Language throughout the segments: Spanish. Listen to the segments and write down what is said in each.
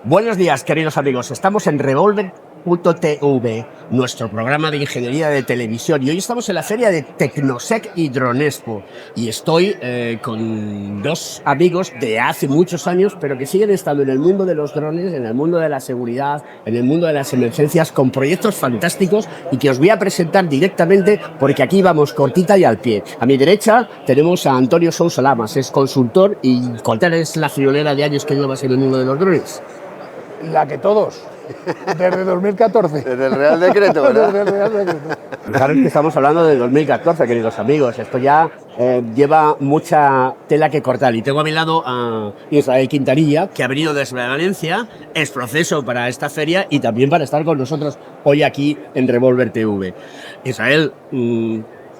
Buenos días, queridos amigos. Estamos en Revolver.tv, nuestro programa de ingeniería de televisión. Y hoy estamos en la feria de Tecnosec y Dronespo. Y estoy con dos amigos de hace muchos años, pero que siguen estando en el mundo de los drones, en el mundo de la seguridad, en el mundo de las emergencias, con proyectos fantásticos y que os voy a presentar directamente porque aquí vamos cortita y al pie. A mi derecha tenemos a Antonio Sousa Lamas, es consultor. ¿Y cuál es la friolera de años que llevas en el mundo de los drones? La que todos, desde 2014. Desde el Real Decreto, ¿verdad? Desde el Real Decreto. Claro que estamos hablando del 2014, queridos amigos. Esto ya lleva mucha tela que cortar. Y tengo a mi lado a Israel Quintanilla, que ha venido desde Valencia, es proceso para esta feria y también para estar con nosotros hoy aquí en Revolver TV. Israel,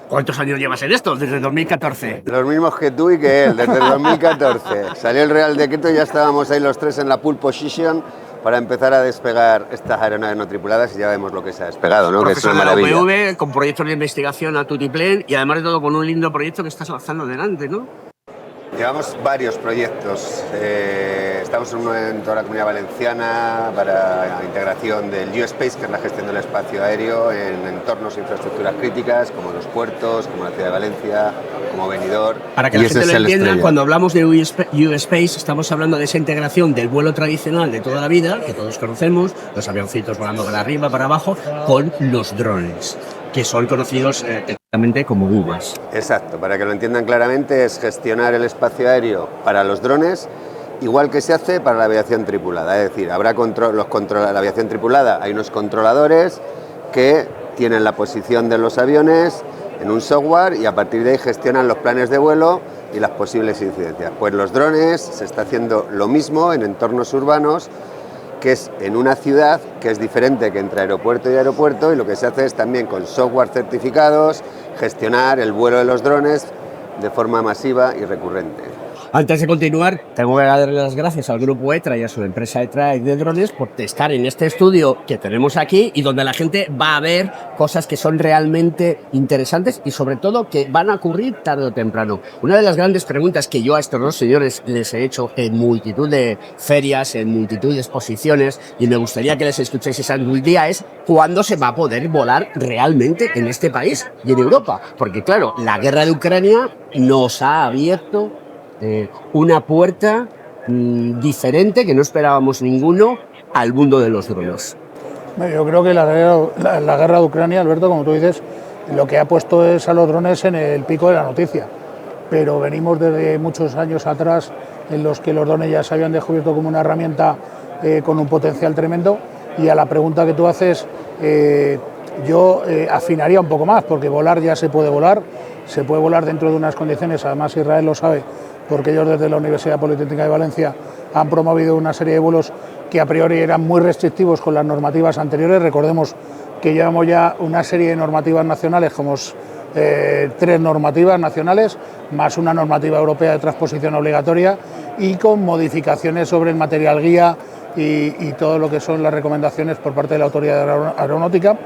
¿cuántos años llevas en esto? Desde 2014. Los mismos que tú y que él, desde el 2014. Salió el Real Decreto y ya estábamos ahí los tres en la pole position para empezar a despegar estas aeronaves no tripuladas y ya vemos lo que se ha despegado, ¿no? Que es una maravilla. Profesor de la UPV, con proyectos de investigación a tutiplén y además de todo con un lindo proyecto que estás avanzando adelante, ¿no? Llevamos varios proyectos. Estamos en toda la Comunidad Valenciana para la integración del U-Space, que es la gestión del espacio aéreo en entornos e infraestructuras críticas, como los puertos, como la ciudad de Valencia, como Benidorm. Para que la gente lo entienda, cuando hablamos de U-Space, estamos hablando de esa integración del vuelo tradicional de toda la vida, que todos conocemos, los avioncitos volando para arriba, para abajo, con los drones, que son conocidos como UVAs. Exacto, para que lo entiendan claramente, es gestionar el espacio aéreo para los drones, igual que se hace para la aviación tripulada. Es decir, habrá la aviación tripulada, hay unos controladores que tienen la posición de los aviones en un software y a partir de ahí gestionan los planes de vuelo y las posibles incidencias. Pues los drones se está haciendo lo mismo en entornos urbanos, que es en una ciudad, que es diferente que entre aeropuerto y aeropuerto, y lo que se hace es también con software certificados gestionar el vuelo de los drones de forma masiva y recurrente. Antes de continuar, tengo que darle las gracias al grupo ETRA y a su empresa ETRA de drones por estar en este estudio que tenemos aquí y donde la gente va a ver cosas que son realmente interesantes y sobre todo que van a ocurrir tarde o temprano. Una de las grandes preguntas que yo a estos dos señores les he hecho en multitud de ferias, en multitud de exposiciones, y me gustaría que les escuchéis algún día, es ¿cuándo se va a poder volar realmente en este país y en Europa? Porque claro, la guerra de Ucrania nos ha abierto una puerta diferente que no esperábamos ninguno al mundo de los drones. Yo creo que la guerra de Ucrania, Alberto, como tú dices, lo que ha puesto es a los drones en el pico de la noticia. Pero venimos desde muchos años atrás en los que los drones ya se habían descubierto como una herramienta con un potencial tremendo. Y a la pregunta que tú haces, yo afinaría un poco más, porque volar ya se puede volar dentro de unas condiciones, además Israel lo sabe, porque ellos desde la Universidad Politécnica de Valencia han promovido una serie de vuelos que a priori eran muy restrictivos con las normativas anteriores. Recordemos que llevamos ya una serie de normativas nacionales, como 3 normativas nacionales, más una normativa europea de transposición obligatoria y con modificaciones sobre el material guía y todo lo que son las recomendaciones por parte de la Autoridad Aeronáutica,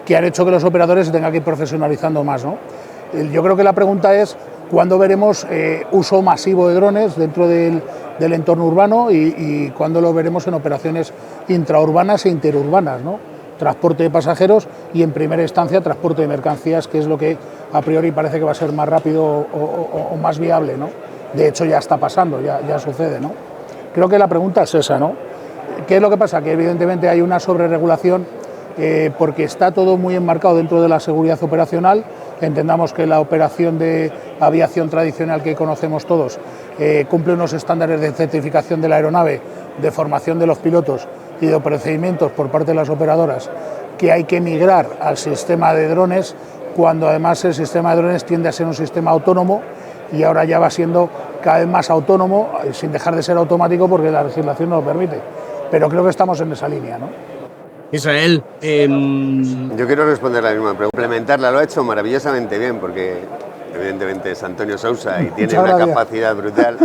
que han hecho que los operadores se tengan que ir profesionalizando más, ¿no? Yo creo que la pregunta es ¿cuándo veremos uso masivo de drones dentro del entorno urbano y cuándo lo veremos en operaciones intraurbanas e interurbanas, ¿no? Transporte de pasajeros y en primera instancia transporte de mercancías, que es lo que a priori parece que va a ser más rápido o más viable, ¿no? De hecho ya está pasando, ya sucede, ¿no? Creo que la pregunta es esa, ¿no? ¿Qué es lo que pasa? Que evidentemente hay una sobreregulación porque está todo muy enmarcado dentro de la seguridad operacional. Entendamos que la operación de aviación tradicional que conocemos todos cumple unos estándares de certificación de la aeronave, de formación de los pilotos y de procedimientos por parte de las operadoras, que hay que migrar al sistema de drones, cuando además el sistema de drones tiende a ser un sistema autónomo y ahora ya va siendo cada vez más autónomo, sin dejar de ser automático porque la legislación no lo permite. Pero creo que estamos en esa línea, ¿no? Israel, yo quiero responder la misma pregunta. Implementarla lo ha hecho maravillosamente bien porque evidentemente es Antonio Sousa y tiene una capacidad brutal,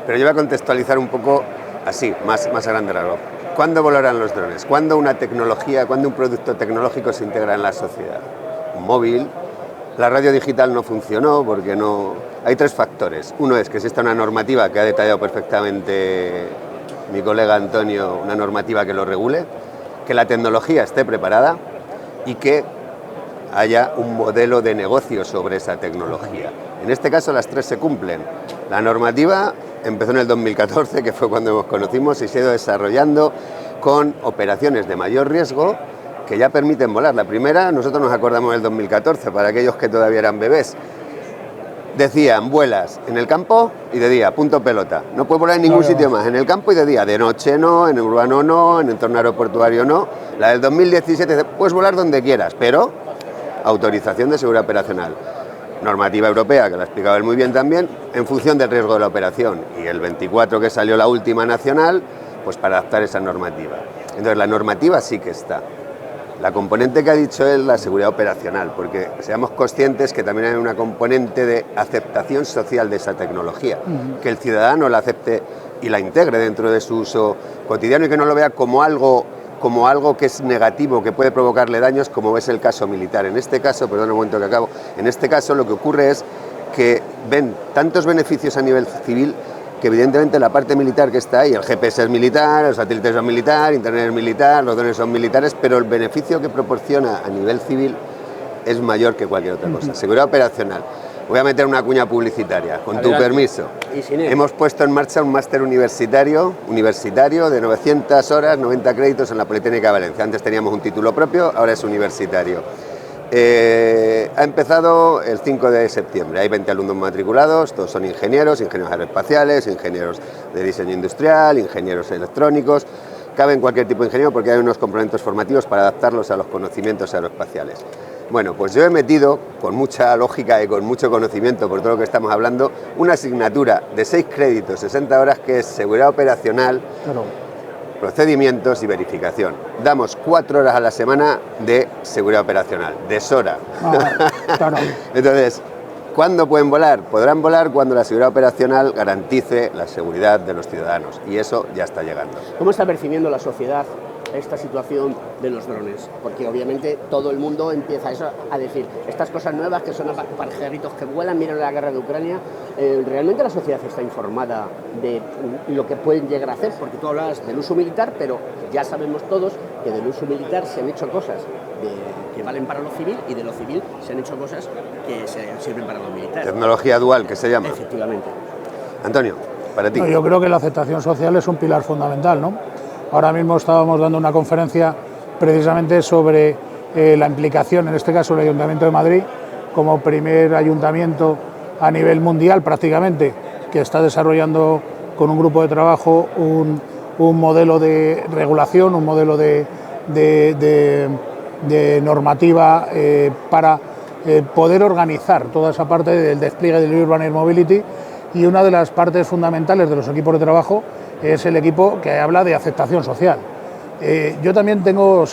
pero yo voy a contextualizar un poco así, más a grande rasgo. ¿Cuándo volarán los drones? ¿Cuándo una tecnología, cuándo un producto tecnológico se integra en la sociedad? Un móvil. La radio digital no funcionó porque no... Hay 3 factores. Uno es que exista una normativa que ha detallado perfectamente mi colega Antonio, una normativa que lo regule, que la tecnología esté preparada y que haya un modelo de negocio sobre esa tecnología. En este caso las tres se cumplen. La normativa empezó en el 2014, que fue cuando nos conocimos, y se ha ido desarrollando con operaciones de mayor riesgo que ya permiten volar. La primera, nosotros nos acordamos del 2014, para aquellos que todavía eran bebés. Decían, vuelas en el campo y de día, punto pelota. No puedes volar en ningún sitio más, en el campo y de día. De noche no, en el urbano no, en el entorno aeroportuario no. La del 2017 dice, puedes volar donde quieras, pero autorización de seguridad operacional. Normativa europea, que la ha explicado él muy bien también, en función del riesgo de la operación. Y el 24 que salió la última nacional, pues para adaptar esa normativa. Entonces la normativa sí que está. La componente que ha dicho él, la seguridad operacional, porque seamos conscientes que también hay una componente de aceptación social de esa tecnología, que el ciudadano la acepte y la integre dentro de su uso cotidiano y que no lo vea como algo que es negativo, que puede provocarle daños, como es el caso militar. En este caso, perdón un momento que acabo, en este caso lo que ocurre es que ven tantos beneficios a nivel civil que evidentemente la parte militar que está ahí, el GPS es militar, los satélites son militar, Internet es militar, los drones son militares, pero el beneficio que proporciona a nivel civil es mayor que cualquier otra cosa. Seguridad operacional. Voy a meter una cuña publicitaria, con Adelante. Tu permiso. Hemos puesto en marcha un máster universitario de 900 horas, 90 créditos en la Politécnica de Valencia. Antes teníamos un título propio, ahora es universitario. Ha empezado el 5 de septiembre, hay 20 alumnos matriculados, todos son ingenieros aeroespaciales, ingenieros de diseño industrial, ingenieros electrónicos, caben cualquier tipo de ingeniero porque hay unos complementos formativos para adaptarlos a los conocimientos aeroespaciales. Bueno, pues yo he metido, con mucha lógica y con mucho conocimiento por todo lo que estamos hablando, una asignatura de 6 créditos, 60 horas, que es seguridad operacional, procedimientos y verificación. Damos 4 horas a la semana de seguridad operacional, deshora. Claro. Entonces, ¿cuándo pueden volar? Podrán volar cuando la seguridad operacional garantice la seguridad de los ciudadanos, y eso ya está llegando. ¿Cómo está percibiendo la sociedad esta situación de los drones? Porque obviamente todo el mundo empieza a decir estas cosas nuevas que son pajaritos que vuelan, miren la guerra de Ucrania. ¿Realmente la sociedad está informada de lo que pueden llegar a hacer? Porque tú hablabas del uso militar, pero ya sabemos todos que del uso militar se han hecho cosas que valen para lo civil, y de lo civil se han hecho cosas que sirven para lo militar. Tecnología dual, que se llama. Efectivamente. Antonio, para ti. No, yo creo que la aceptación social es un pilar fundamental, ¿no? Ahora mismo estábamos dando una conferencia precisamente sobre la implicación, en este caso el Ayuntamiento de Madrid, como primer ayuntamiento a nivel mundial prácticamente, que está desarrollando con un grupo de trabajo un modelo de regulación, un modelo de normativa para poder organizar toda esa parte del despliegue del Urban Air Mobility, y una de las partes fundamentales de los equipos de trabajo es el equipo que habla de aceptación social. Yo también tengo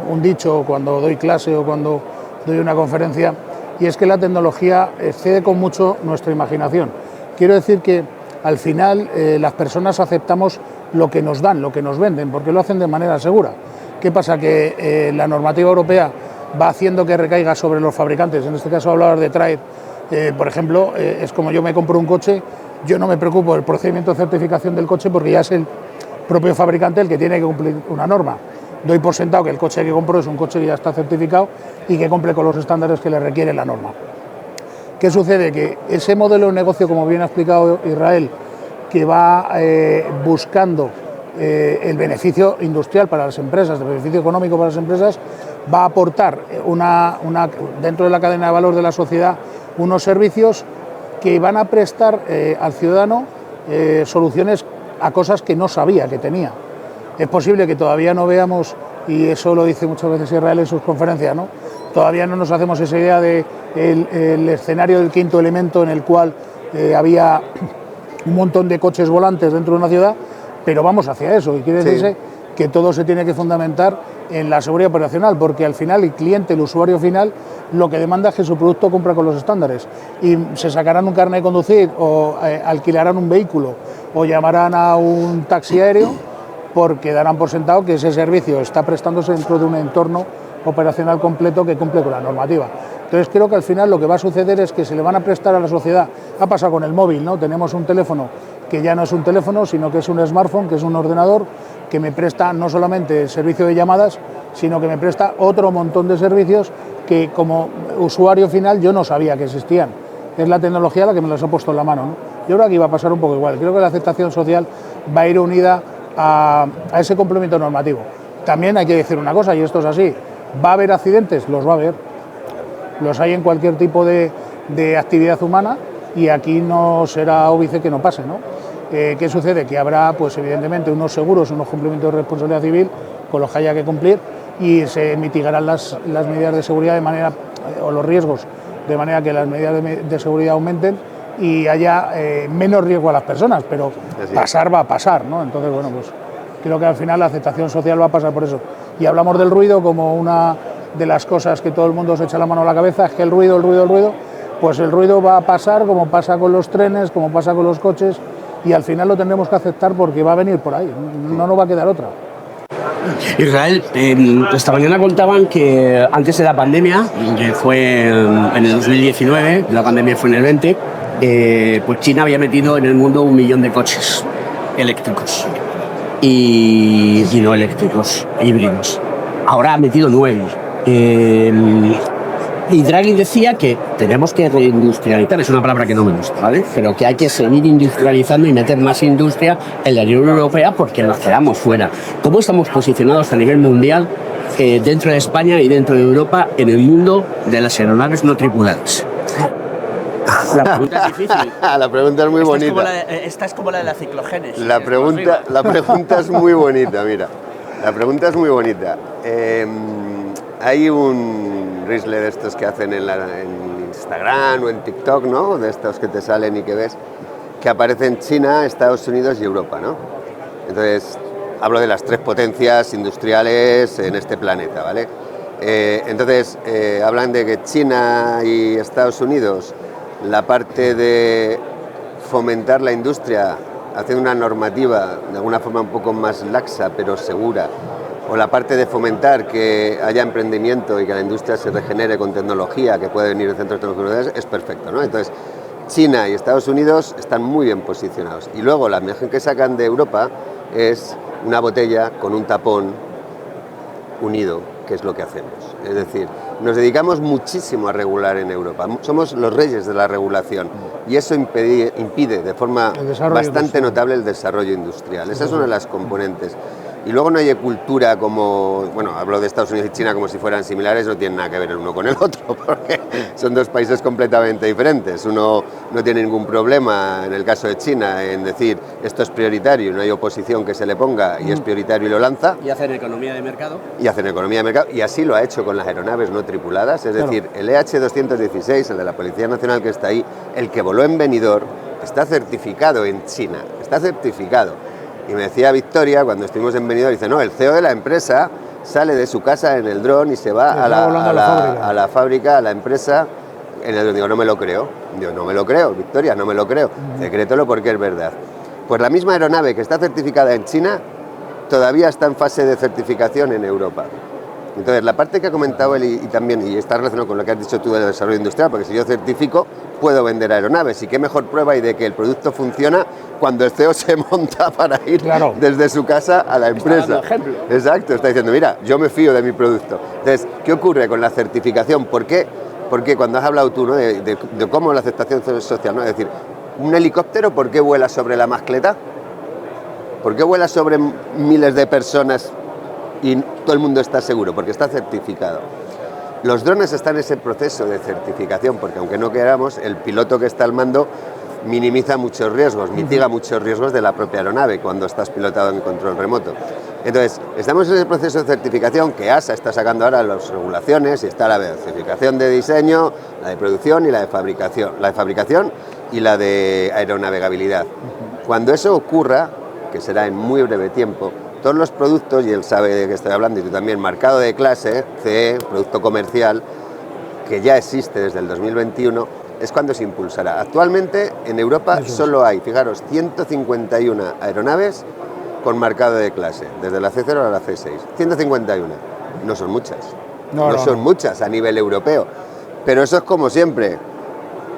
un dicho cuando doy clase o cuando doy una conferencia, y es que la tecnología excede con mucho nuestra imaginación. Quiero decir que al final las personas aceptamos lo que nos dan, lo que nos venden, porque lo hacen de manera segura. ¿Qué pasa? Que la normativa europea va haciendo que recaiga sobre los fabricantes. En este caso hablabas de Trade, por ejemplo, es como yo me compro un coche. Yo no me preocupo del procedimiento de certificación del coche porque ya es el propio fabricante el que tiene que cumplir una norma. Doy por sentado que el coche que compro es un coche que ya está certificado y que cumple con los estándares que le requiere la norma. ¿Qué sucede? Que ese modelo de negocio, como bien ha explicado Israel, que va buscando el beneficio industrial para las empresas, el beneficio económico para las empresas, va a aportar dentro de la cadena de valor de la sociedad unos servicios que van a prestar al ciudadano soluciones a cosas que no sabía que tenía. Es posible que todavía no veamos, y eso lo dice muchas veces Israel en sus conferencias, ¿no? Todavía no nos hacemos esa idea del escenario del quinto elemento, en el cual había un montón de coches volantes dentro de una ciudad, pero vamos hacia eso, y quiere decirse que todo se tiene que fundamentar en la seguridad operacional, porque al final el cliente, el usuario final, lo que demanda es que su producto cumpla con los estándares, y se sacarán un carnet de conducir o alquilarán un vehículo o llamarán a un taxi aéreo porque darán por sentado que ese servicio está prestándose dentro de un entorno operacional completo que cumple con la normativa. Entonces creo que al final lo que va a suceder es que se le van a prestar a la sociedad, ha pasado con el móvil, ¿no? Tenemos un teléfono que ya no es un teléfono, sino que es un smartphone, que es un ordenador, que me presta no solamente el servicio de llamadas, sino que me presta otro montón de servicios que como usuario final yo no sabía que existían. Es la tecnología la que me los ha puesto en la mano, ¿no? Yo creo que aquí va a pasar un poco igual. Creo que la aceptación social va a ir unida a ese complemento normativo. También hay que decir una cosa, y esto es así, ¿va a haber accidentes? Los va a haber. Los hay en cualquier tipo de actividad humana y aquí no será óbice que no pase, ¿no? ¿Qué sucede? Que habrá, pues evidentemente, unos seguros, unos complementos de responsabilidad civil con los que haya que cumplir y se mitigarán las medidas de seguridad de manera, o los riesgos, de manera que las medidas de seguridad aumenten y haya menos riesgo a las personas, pero pasar va a pasar, ¿no? Entonces, bueno, pues creo que al final la aceptación social va a pasar por eso. Y hablamos del ruido como una de las cosas que todo el mundo se echa la mano a la cabeza, es que el ruido, pues el ruido va a pasar como pasa con los trenes, como pasa con los coches, y al final lo tendremos que aceptar porque va a venir por ahí, no nos va a quedar otra. Israel, esta mañana contaban que antes de la pandemia, que fue en el 2019, la pandemia fue en el 20, pues China había metido en el mundo 1 millón de coches eléctricos y no eléctricos, híbridos. Ahora ha metido 9. Y Draghi decía que tenemos que reindustrializar, es una palabra que no me gusta, ¿vale? Pero que hay que seguir industrializando y meter más industria en la Unión Europea porque nos quedamos fuera. ¿Cómo estamos posicionados a nivel mundial, dentro de España y dentro de Europa, en el mundo de las aeronaves no tripuladas? La pregunta es difícil. La pregunta es muy bonita. Esta es como la de la ciclogénesis. La pregunta es muy bonita, mira. La pregunta es muy bonita. Hay un Riesle de estos que hacen en Instagram o en TikTok, ¿no? De estos que te salen y que ves, que aparecen China, Estados Unidos y Europa, ¿no? Entonces, hablo de las 3 potencias industriales en este planeta, ¿vale? Entonces, hablan de que China y Estados Unidos, la parte de fomentar la industria, haciendo una normativa de alguna forma un poco más laxa, pero segura, o la parte de fomentar que haya emprendimiento y que la industria se regenere con tecnología que puede venir de centros tecnológicos, es perfecto, ¿no? Entonces, China y Estados Unidos están muy bien posicionados. Y luego la imagen que sacan de Europa es una botella con un tapón unido, que es lo que hacemos. Es decir, nos dedicamos muchísimo a regular en Europa. Somos los reyes de la regulación y eso impide de forma bastante notable el desarrollo industrial. Esa es una de las componentes. Y luego no hay cultura como, bueno, hablo de Estados Unidos y China como si fueran similares, no tienen nada que ver el uno con el otro, porque son 2 países completamente diferentes. Uno no tiene ningún problema, en el caso de China, en decir esto es prioritario y no hay oposición que se le ponga y es prioritario y lo lanza. Y hacen economía de mercado. Y así lo ha hecho con las aeronaves no tripuladas, es decir, el EH-216, el de la Policía Nacional que está ahí, el que voló en Benidorm, está certificado en China, está certificado. Y me decía Victoria, cuando estuvimos en Benidorm, dice, no, el CEO de la empresa sale de su casa en el dron y se va a la fábrica, a la empresa, en el dron. Digo, no me lo creo. Digo, no me lo creo, Victoria, no me lo creo. Decrétalo porque es verdad. Pues la misma aeronave que está certificada en China, todavía está en fase de certificación en Europa. Entonces, la parte que ha comentado él y también, y está relacionado con lo que has dicho tú del desarrollo industrial, porque si yo certifico, puedo vender aeronaves. Y qué mejor prueba y de que el producto funciona cuando el CEO se monta para ir desde su casa a la empresa. Exacto, está diciendo, mira, yo me fío de mi producto. Entonces, ¿qué ocurre con la certificación? ¿Por qué? Porque cuando has hablado tú, ¿no? de cómo la aceptación social, ¿no? Es decir, un helicóptero, ¿por qué vuela sobre la mascleta? ¿Por qué vuela sobre miles de personas y todo el mundo está seguro? Porque está certificado. Los drones están en ese proceso de certificación, porque aunque no queramos, el piloto que está al mando minimiza muchos riesgos, mitiga muchos riesgos de la propia aeronave cuando estás pilotado en control remoto. Entonces, estamos en ese proceso de certificación que EASA está sacando ahora las regulaciones y está la certificación de diseño, la de producción y la de fabricación. La de fabricación y la de aeronavegabilidad. Cuando eso ocurra, que será en muy breve tiempo, todos los productos, y él sabe de qué estoy hablando, y tú también, marcado de clase, CE, producto comercial, que ya existe desde el 2021, es cuando se impulsará. Actualmente en Europa solo hay, fijaros, 151 aeronaves con marcado de clase, desde la C0 a la C6. 151. No son muchas. No son muchas a nivel europeo. Pero eso es como siempre.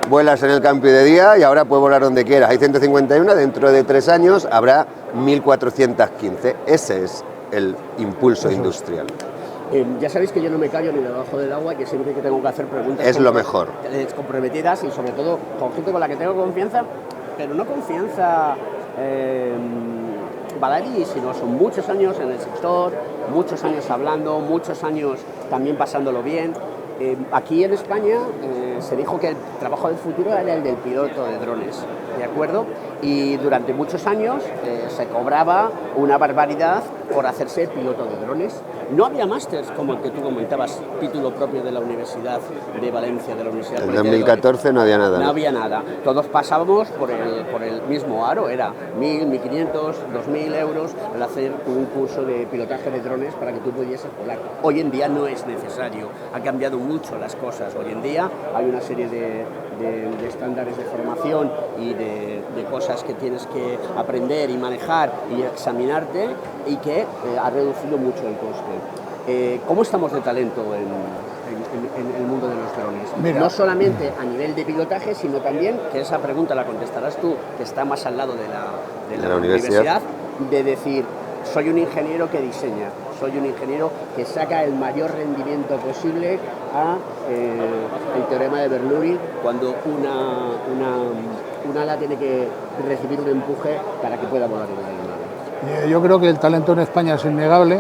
Vuelas en el campo de día y ahora puedes volar donde quieras. Hay 151, dentro de 3 años habrá 1415. Ese es el impulso industrial. Ya sabéis que yo no me callo ni debajo del agua, que siempre que tengo que hacer preguntas Es lo mejor. comprometidas y sobre todo con gente con la que tengo confianza, pero no confianza baladí, sino son muchos años en el sector, muchos años hablando, muchos años también pasándolo bien. Aquí en España se dijo que el trabajo del futuro era el del piloto de drones, ¿de acuerdo? Y durante muchos años se cobraba una barbaridad por hacerse piloto de drones. No había másters como el que tú comentabas, título propio de la Universidad de Valencia, de la Universidad En 2014 no había nada. No había nada. Todos pasábamos por el mismo aro, era 1.000, 1.500, 2.000 euros el hacer un curso de pilotaje de drones para que tú pudieses volar. Hoy en día no es necesario, ha cambiado mucho las cosas. Hoy en día hay una serie de estándares de formación y de cosas que tienes que aprender y manejar y examinarte y que ha reducido mucho el coste. ¿Cómo estamos de talento en el mundo de los drones? Mira. No solamente a nivel de pilotaje, sino también, que esa pregunta la contestarás tú, que está más al lado de la universidad, de decir, soy un ingeniero que diseña, soy un ingeniero que saca el mayor rendimiento posible a el teorema de Bernoulli cuando un ala tiene que recibir un empuje para que pueda volar en la aeronave. Yo creo que el talento en España es innegable.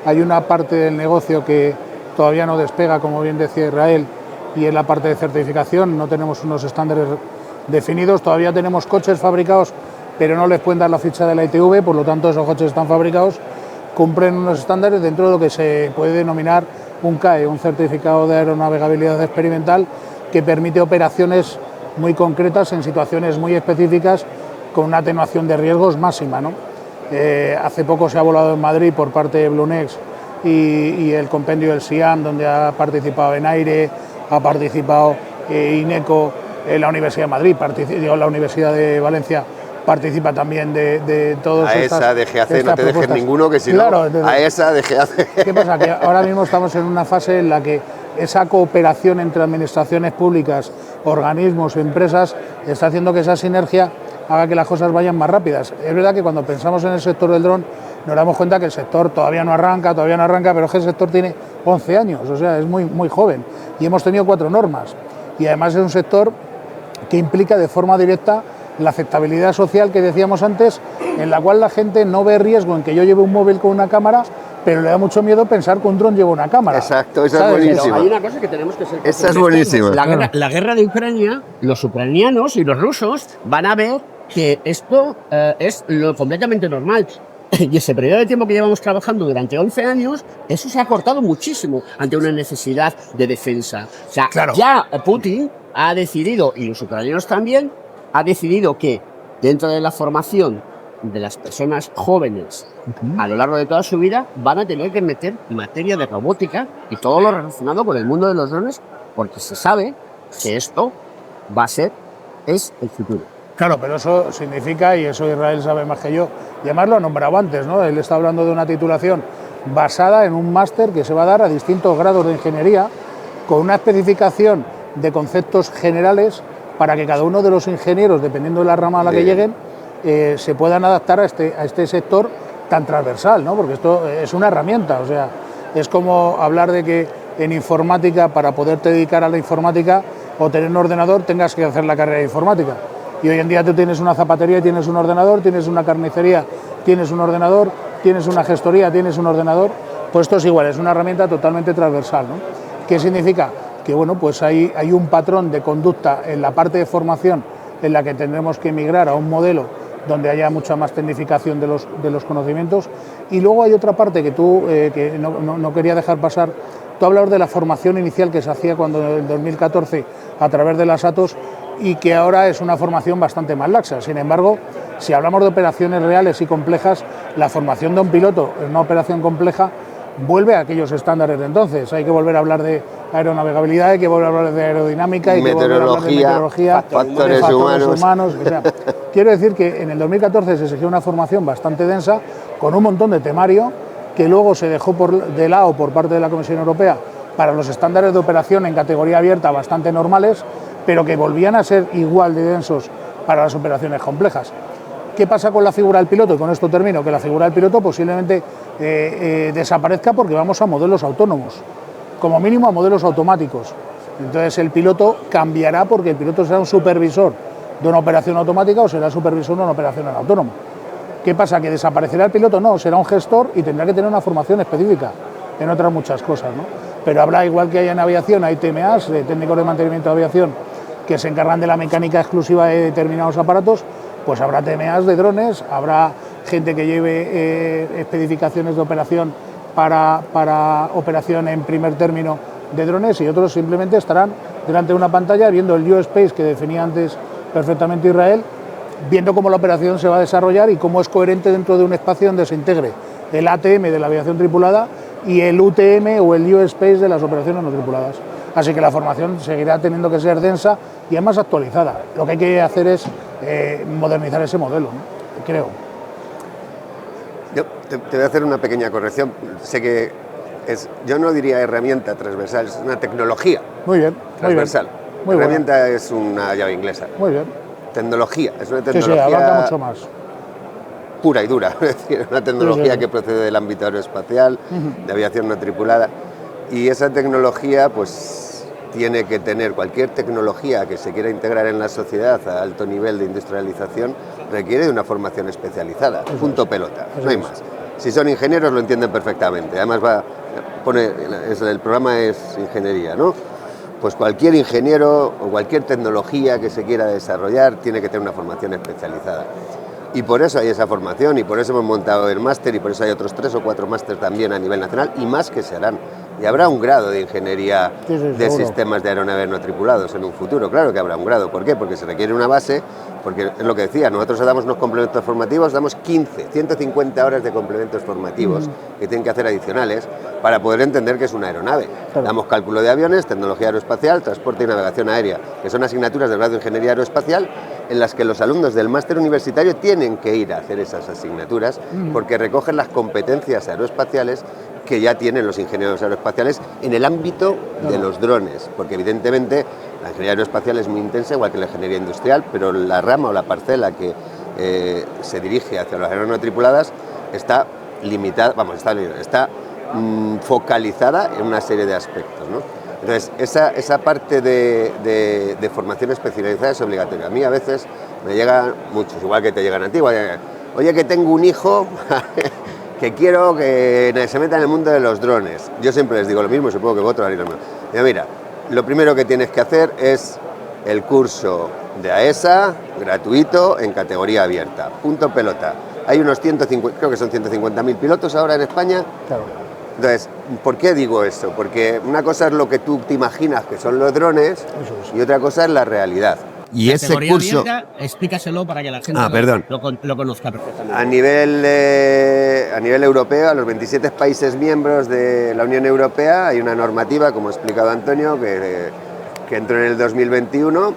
Hay una parte del negocio que todavía no despega, como bien decía Israel, y en la parte de certificación no tenemos unos estándares definidos. Todavía tenemos coches fabricados, pero no les pueden dar la ficha de la ITV, por lo tanto esos coches están fabricados, cumplen unos estándares dentro de lo que se puede denominar un CAE, un certificado de aeronavegabilidad experimental, que permite operaciones muy concretas en situaciones muy específicas con una atenuación de riesgos máxima, ¿no? Hace poco se ha volado en Madrid por parte de Blunex y el compendio del SIAM, donde ha participado ENAIRE, ha participado INECO, la Universidad de Madrid, la Universidad de Valencia participa también de todos estas. AESA, DGAC, no te dejes ninguno, que si claro, no, AESA, DGAC. ¿Qué pasa? Que ahora mismo estamos en una fase en la que esa cooperación entre administraciones públicas, organismos, empresas, está haciendo que esa sinergia haga que las cosas vayan más rápidas. Es verdad que cuando pensamos en el sector del dron nos damos cuenta que el sector todavía no arranca, pero es que el sector tiene 11 años, o sea, es muy, muy joven. Y hemos tenido 4 normas. Y además es un sector que implica de forma directa la aceptabilidad social que decíamos antes, en la cual la gente no ve riesgo en que yo lleve un móvil con una cámara, pero le da mucho miedo pensar que un dron lleva una cámara. Exacto, esa es buenísima. Pero hay una cosa que tenemos que ser esa es buenísima. La guerra de Ucrania, los ucranianos y los rusos van a ver que esto es lo completamente normal. Y ese periodo de tiempo que llevamos trabajando durante 11 años, eso se ha cortado muchísimo ante una necesidad de defensa. O sea, claro, ya Putin ha decidido, y los ucranianos también, ha decidido que dentro de la formación de las personas jóvenes a lo largo de toda su vida van a tener que meter materia de robótica y todo lo relacionado con el mundo de los drones, porque se sabe que esto es el futuro. Claro, pero eso significa, y eso Israel sabe más que yo, y además lo ha nombrado antes, ¿no? Él está hablando de una titulación basada en un máster que se va a dar a distintos grados de ingeniería, con una especificación de conceptos generales para que cada uno de los ingenieros, dependiendo de la rama a la que lleguen, se puedan adaptar a este sector tan transversal, ¿no? Porque esto es una herramienta, o sea, es como hablar de que en informática, para poderte dedicar a la informática o tener un ordenador, tengas que hacer la carrera de informática. Y hoy en día tú tienes una zapatería y tienes un ordenador, tienes una carnicería, tienes un ordenador, tienes una gestoría, tienes un ordenador. Pues esto es igual, es una herramienta totalmente transversal, ¿no? ¿Qué significa? Que bueno, pues hay un patrón de conducta en la parte de formación en la que tendremos que migrar a un modelo donde haya mucha más tecnificación de los conocimientos. Y luego hay otra parte que tú que no quería dejar pasar. Tú hablabas de la formación inicial que se hacía cuando en 2014 a través de las ATOS, y que ahora es una formación bastante más laxa. Sin embargo, si hablamos de operaciones reales y complejas, la formación de un piloto en una operación compleja vuelve a aquellos estándares de entonces. Hay que volver a hablar de aeronavegabilidad, hay que volver a hablar de aerodinámica, hay que volver a hablar de meteorología, factores humanos. O sea, quiero decir que en el 2014 se exigió una formación bastante densa, con un montón de temario, que luego se dejó de lado por parte de la Comisión Europea para los estándares de operación en categoría abierta bastante normales, pero que volvían a ser igual de densos para las operaciones complejas. ¿Qué pasa con la figura del piloto? Y con esto termino, que la figura del piloto posiblemente desaparezca porque vamos a modelos autónomos, como mínimo a modelos automáticos. Entonces el piloto cambiará porque el piloto será un supervisor de una operación automática o será supervisor de una operación en autónomo. ¿Qué pasa? ¿Que desaparecerá el piloto? No, será un gestor y tendrá que tener una formación específica en otras muchas cosas, ¿no? Pero habrá, igual que hay en aviación, hay TMAs, técnicos de mantenimiento de aviación, que se encargan de la mecánica exclusiva de determinados aparatos, pues habrá TMAs de drones, habrá gente que lleve especificaciones de operación para operación en primer término de drones, y otros simplemente estarán delante de una pantalla viendo el U-Space que definía antes perfectamente Israel, viendo cómo la operación se va a desarrollar y cómo es coherente dentro de un espacio donde se integre el ATM de la aviación tripulada y el UTM o el U-Space de las operaciones no tripuladas. Así que la formación seguirá teniendo que ser densa y además actualizada. Lo que hay que hacer es modernizar ese modelo, ¿no? Creo. Yo te voy a hacer una pequeña corrección. Sé que yo no diría herramienta transversal, es una tecnología. Muy bien. Transversal. Muy herramienta buena. Es una llave inglesa. Muy bien. Tecnología, es una tecnología abarca mucho más. Pura y dura, es decir, una tecnología que procede del ámbito aeroespacial, de aviación no tripulada, y esa tecnología pues tiene que tener, cualquier tecnología que se quiera integrar en la sociedad a alto nivel de industrialización requiere de una formación especializada, punto pelota, no hay más. Si son ingenieros lo entienden perfectamente, además el programa es ingeniería, ¿no? Pues cualquier ingeniero o cualquier tecnología que se quiera desarrollar tiene que tener una formación especializada. Y por eso hay esa formación, y por eso hemos montado el máster, y por eso hay otros 3 o 4 másteres también a nivel nacional, y más que se harán. Y habrá un grado de ingeniería de sistemas de aeronaves no tripulados en un futuro, claro que habrá un grado. ¿Por qué? Porque se requiere una base, porque es lo que decía, nosotros damos unos complementos formativos, damos 150 horas de complementos formativos que tienen que hacer adicionales para poder entender que es una aeronave. Claro. Damos cálculo de aviones, tecnología aeroespacial, transporte y navegación aérea, que son asignaturas del grado de ingeniería aeroespacial en las que los alumnos del máster universitario tienen que ir a hacer esas asignaturas porque recogen las competencias aeroespaciales que ya tienen los ingenieros aeroespaciales en el ámbito de los drones, porque evidentemente la ingeniería aeroespacial es muy intensa, igual que la ingeniería industrial, pero la rama o la parcela que se dirige hacia las aeronaves no tripuladas está limitada, está focalizada en una serie de aspectos, ¿no? Entonces, esa parte de formación especializada es obligatoria. A mí a veces me llegan muchos, igual que te llegan a ti, oye, que tengo un hijo que quiero que se meta en el mundo de los drones. Yo siempre les digo lo mismo, supongo que vosotros haréis lo mismo. Mira, lo primero que tienes que hacer es el curso de AESA, gratuito, en categoría abierta. Punto pelota. Hay unos 150, creo que son 150.000 pilotos ahora en España. Claro. Entonces, ¿por qué digo eso? Porque una cosa es lo que tú te imaginas que son los drones y otra cosa es la realidad. Y ese curso... Abierta, explícaselo para que la gente lo conozca perfectamente. A nivel europeo, a los 27 países miembros de la Unión Europea, hay una normativa, como ha explicado Antonio, que entró en el 2021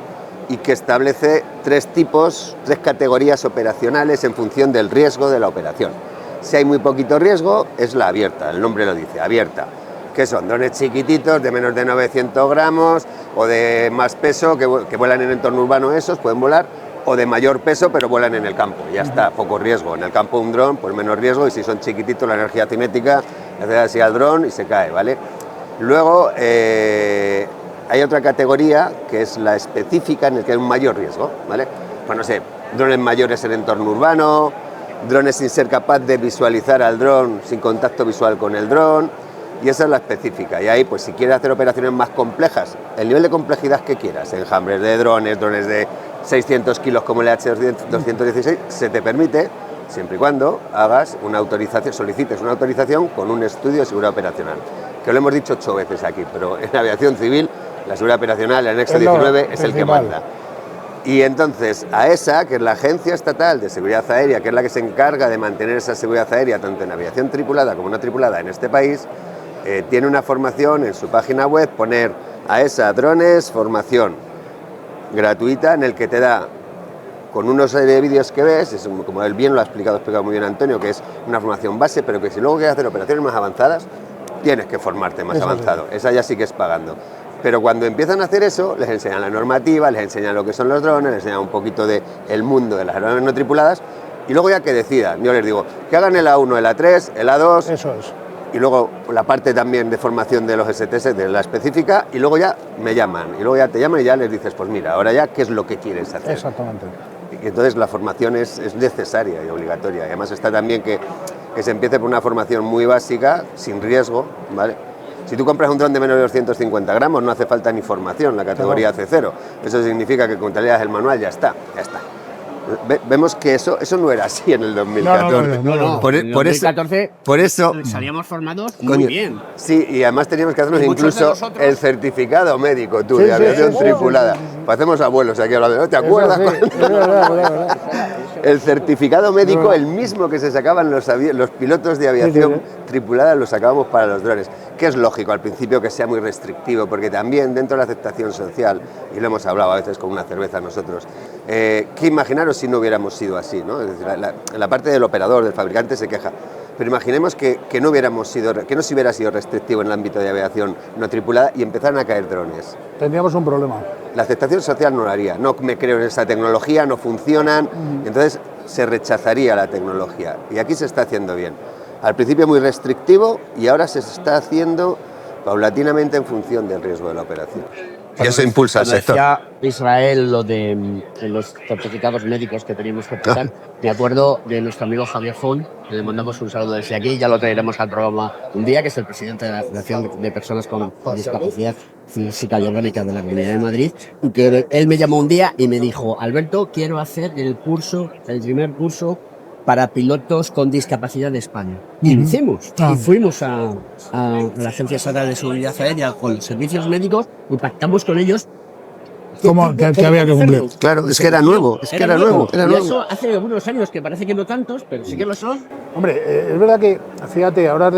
y que establece 3 categorías operacionales en función del riesgo de la operación. Si hay muy poquito riesgo, es la abierta, el nombre lo dice, abierta, que son drones chiquititos de menos de 900 gramos o de más peso, que vuelan en entorno urbano, esos pueden volar, o de mayor peso pero vuelan en el campo, ya está, poco riesgo. En el campo un dron, pues menos riesgo, y si son chiquititos la energía cinética le hace así al dron y se cae, ¿vale? Luego hay otra categoría que es la específica, en el que hay un mayor riesgo, ¿vale? Pues no sé, drones mayores en entorno urbano, drones sin ser capaz de visualizar al dron, sin contacto visual con el dron, y esa es la específica. Y ahí, pues si quieres hacer operaciones más complejas, el nivel de complejidad que quieras, enjambres de drones de 600 kilos como el H216, se te permite, siempre y cuando hagas una autorización, solicites una autorización con un estudio de seguridad operacional, que lo hemos dicho 8 veces aquí, pero en aviación civil, la seguridad operacional, el anexo 19, es el que manda. Y entonces AESA, que es la Agencia Estatal de Seguridad Aérea, que es la que se encarga de mantener esa seguridad aérea tanto en aviación tripulada como no tripulada en este país, tiene una formación en su página web, poner AESA drones, formación gratuita, en el que te da, con una serie de vídeos que ves, como él bien lo ha explicado muy bien Antonio, que es una formación base, pero que si luego quieres hacer operaciones más avanzadas, tienes que formarte más Eso avanzado. Esa ya sí que es pagando. Pero cuando empiezan a hacer eso, les enseñan la normativa, les enseñan lo que son los drones, les enseñan un poquito del mundo de las aeronaves no tripuladas, y luego ya que decidan. Yo les digo, que hagan el A1, el A3, el A2, Eso es. y luego la parte también de formación de los STS, de la específica, y luego ya me llaman, y luego ya te llaman y ya les dices, pues mira, ahora ya, ¿qué es lo que quieres hacer? Exactamente. Y entonces la formación es necesaria y obligatoria. Y además está también que se empiece por una formación muy básica, sin riesgo, ¿vale? Si tú compras un dron de menos de 250 gramos, no hace falta ni formación, la categoría C0. Eso significa que con te leas el manual ya está. Vemos que eso no era así en el 2014. No. Por En 2014 eso, salíamos formados muy coño, bien. sí, y además teníamos que hacernos Y muchos de incluso nosotros- el certificado médico, Sí, de sí, aviación sí, tripulada. sí, sí. Pues hacemos abuelos aquí hablando, ¿no? ¿Te acuerdas? Eso sí, cuando- es verdad. El certificado médico, No. el mismo que se sacaban los pilotos de aviación Sí. tripulada, lo sacábamos para los drones. Que es lógico al principio que sea muy restrictivo, porque también dentro de la aceptación social, y lo hemos hablado a veces con una cerveza nosotros, que imaginaros si no hubiéramos sido así, ¿no? Es decir, la parte del operador, del fabricante se queja. Pero imaginemos que no se hubiera sido restrictivo en el ámbito de aviación no tripulada y empezaran a caer drones. Tendríamos un problema. La aceptación social no lo haría, no me creo en esa tecnología, no funcionan, entonces se rechazaría la tecnología. Y aquí se está haciendo bien. Al principio muy restrictivo y ahora se está haciendo paulatinamente en función del riesgo de la operación. Y eso impulsa al Cuando sector. decía Israel lo de los certificados médicos que teníamos que pasar, me acuerdo de nuestro amigo Javier Font, que le mandamos un saludo desde aquí, ya lo traeremos al programa un día, que es el presidente de la Asociación de Personas con Discapacidad Física y Orgánica de la Comunidad de Madrid, y que él me llamó un día y me dijo, Alberto, quiero hacer el primer curso para pilotos con discapacidad de España. Y lo hicimos. Ah. Y fuimos a la Agencia Estatal de Seguridad Aérea con los servicios médicos y pactamos con ellos. ¿Cómo? Que había que cumplir. Claro, es que era nuevo, era Y nuevo. eso hace algunos años, que parece que no tantos, pero sí que lo son. Hombre, es verdad que, fíjate, ahora has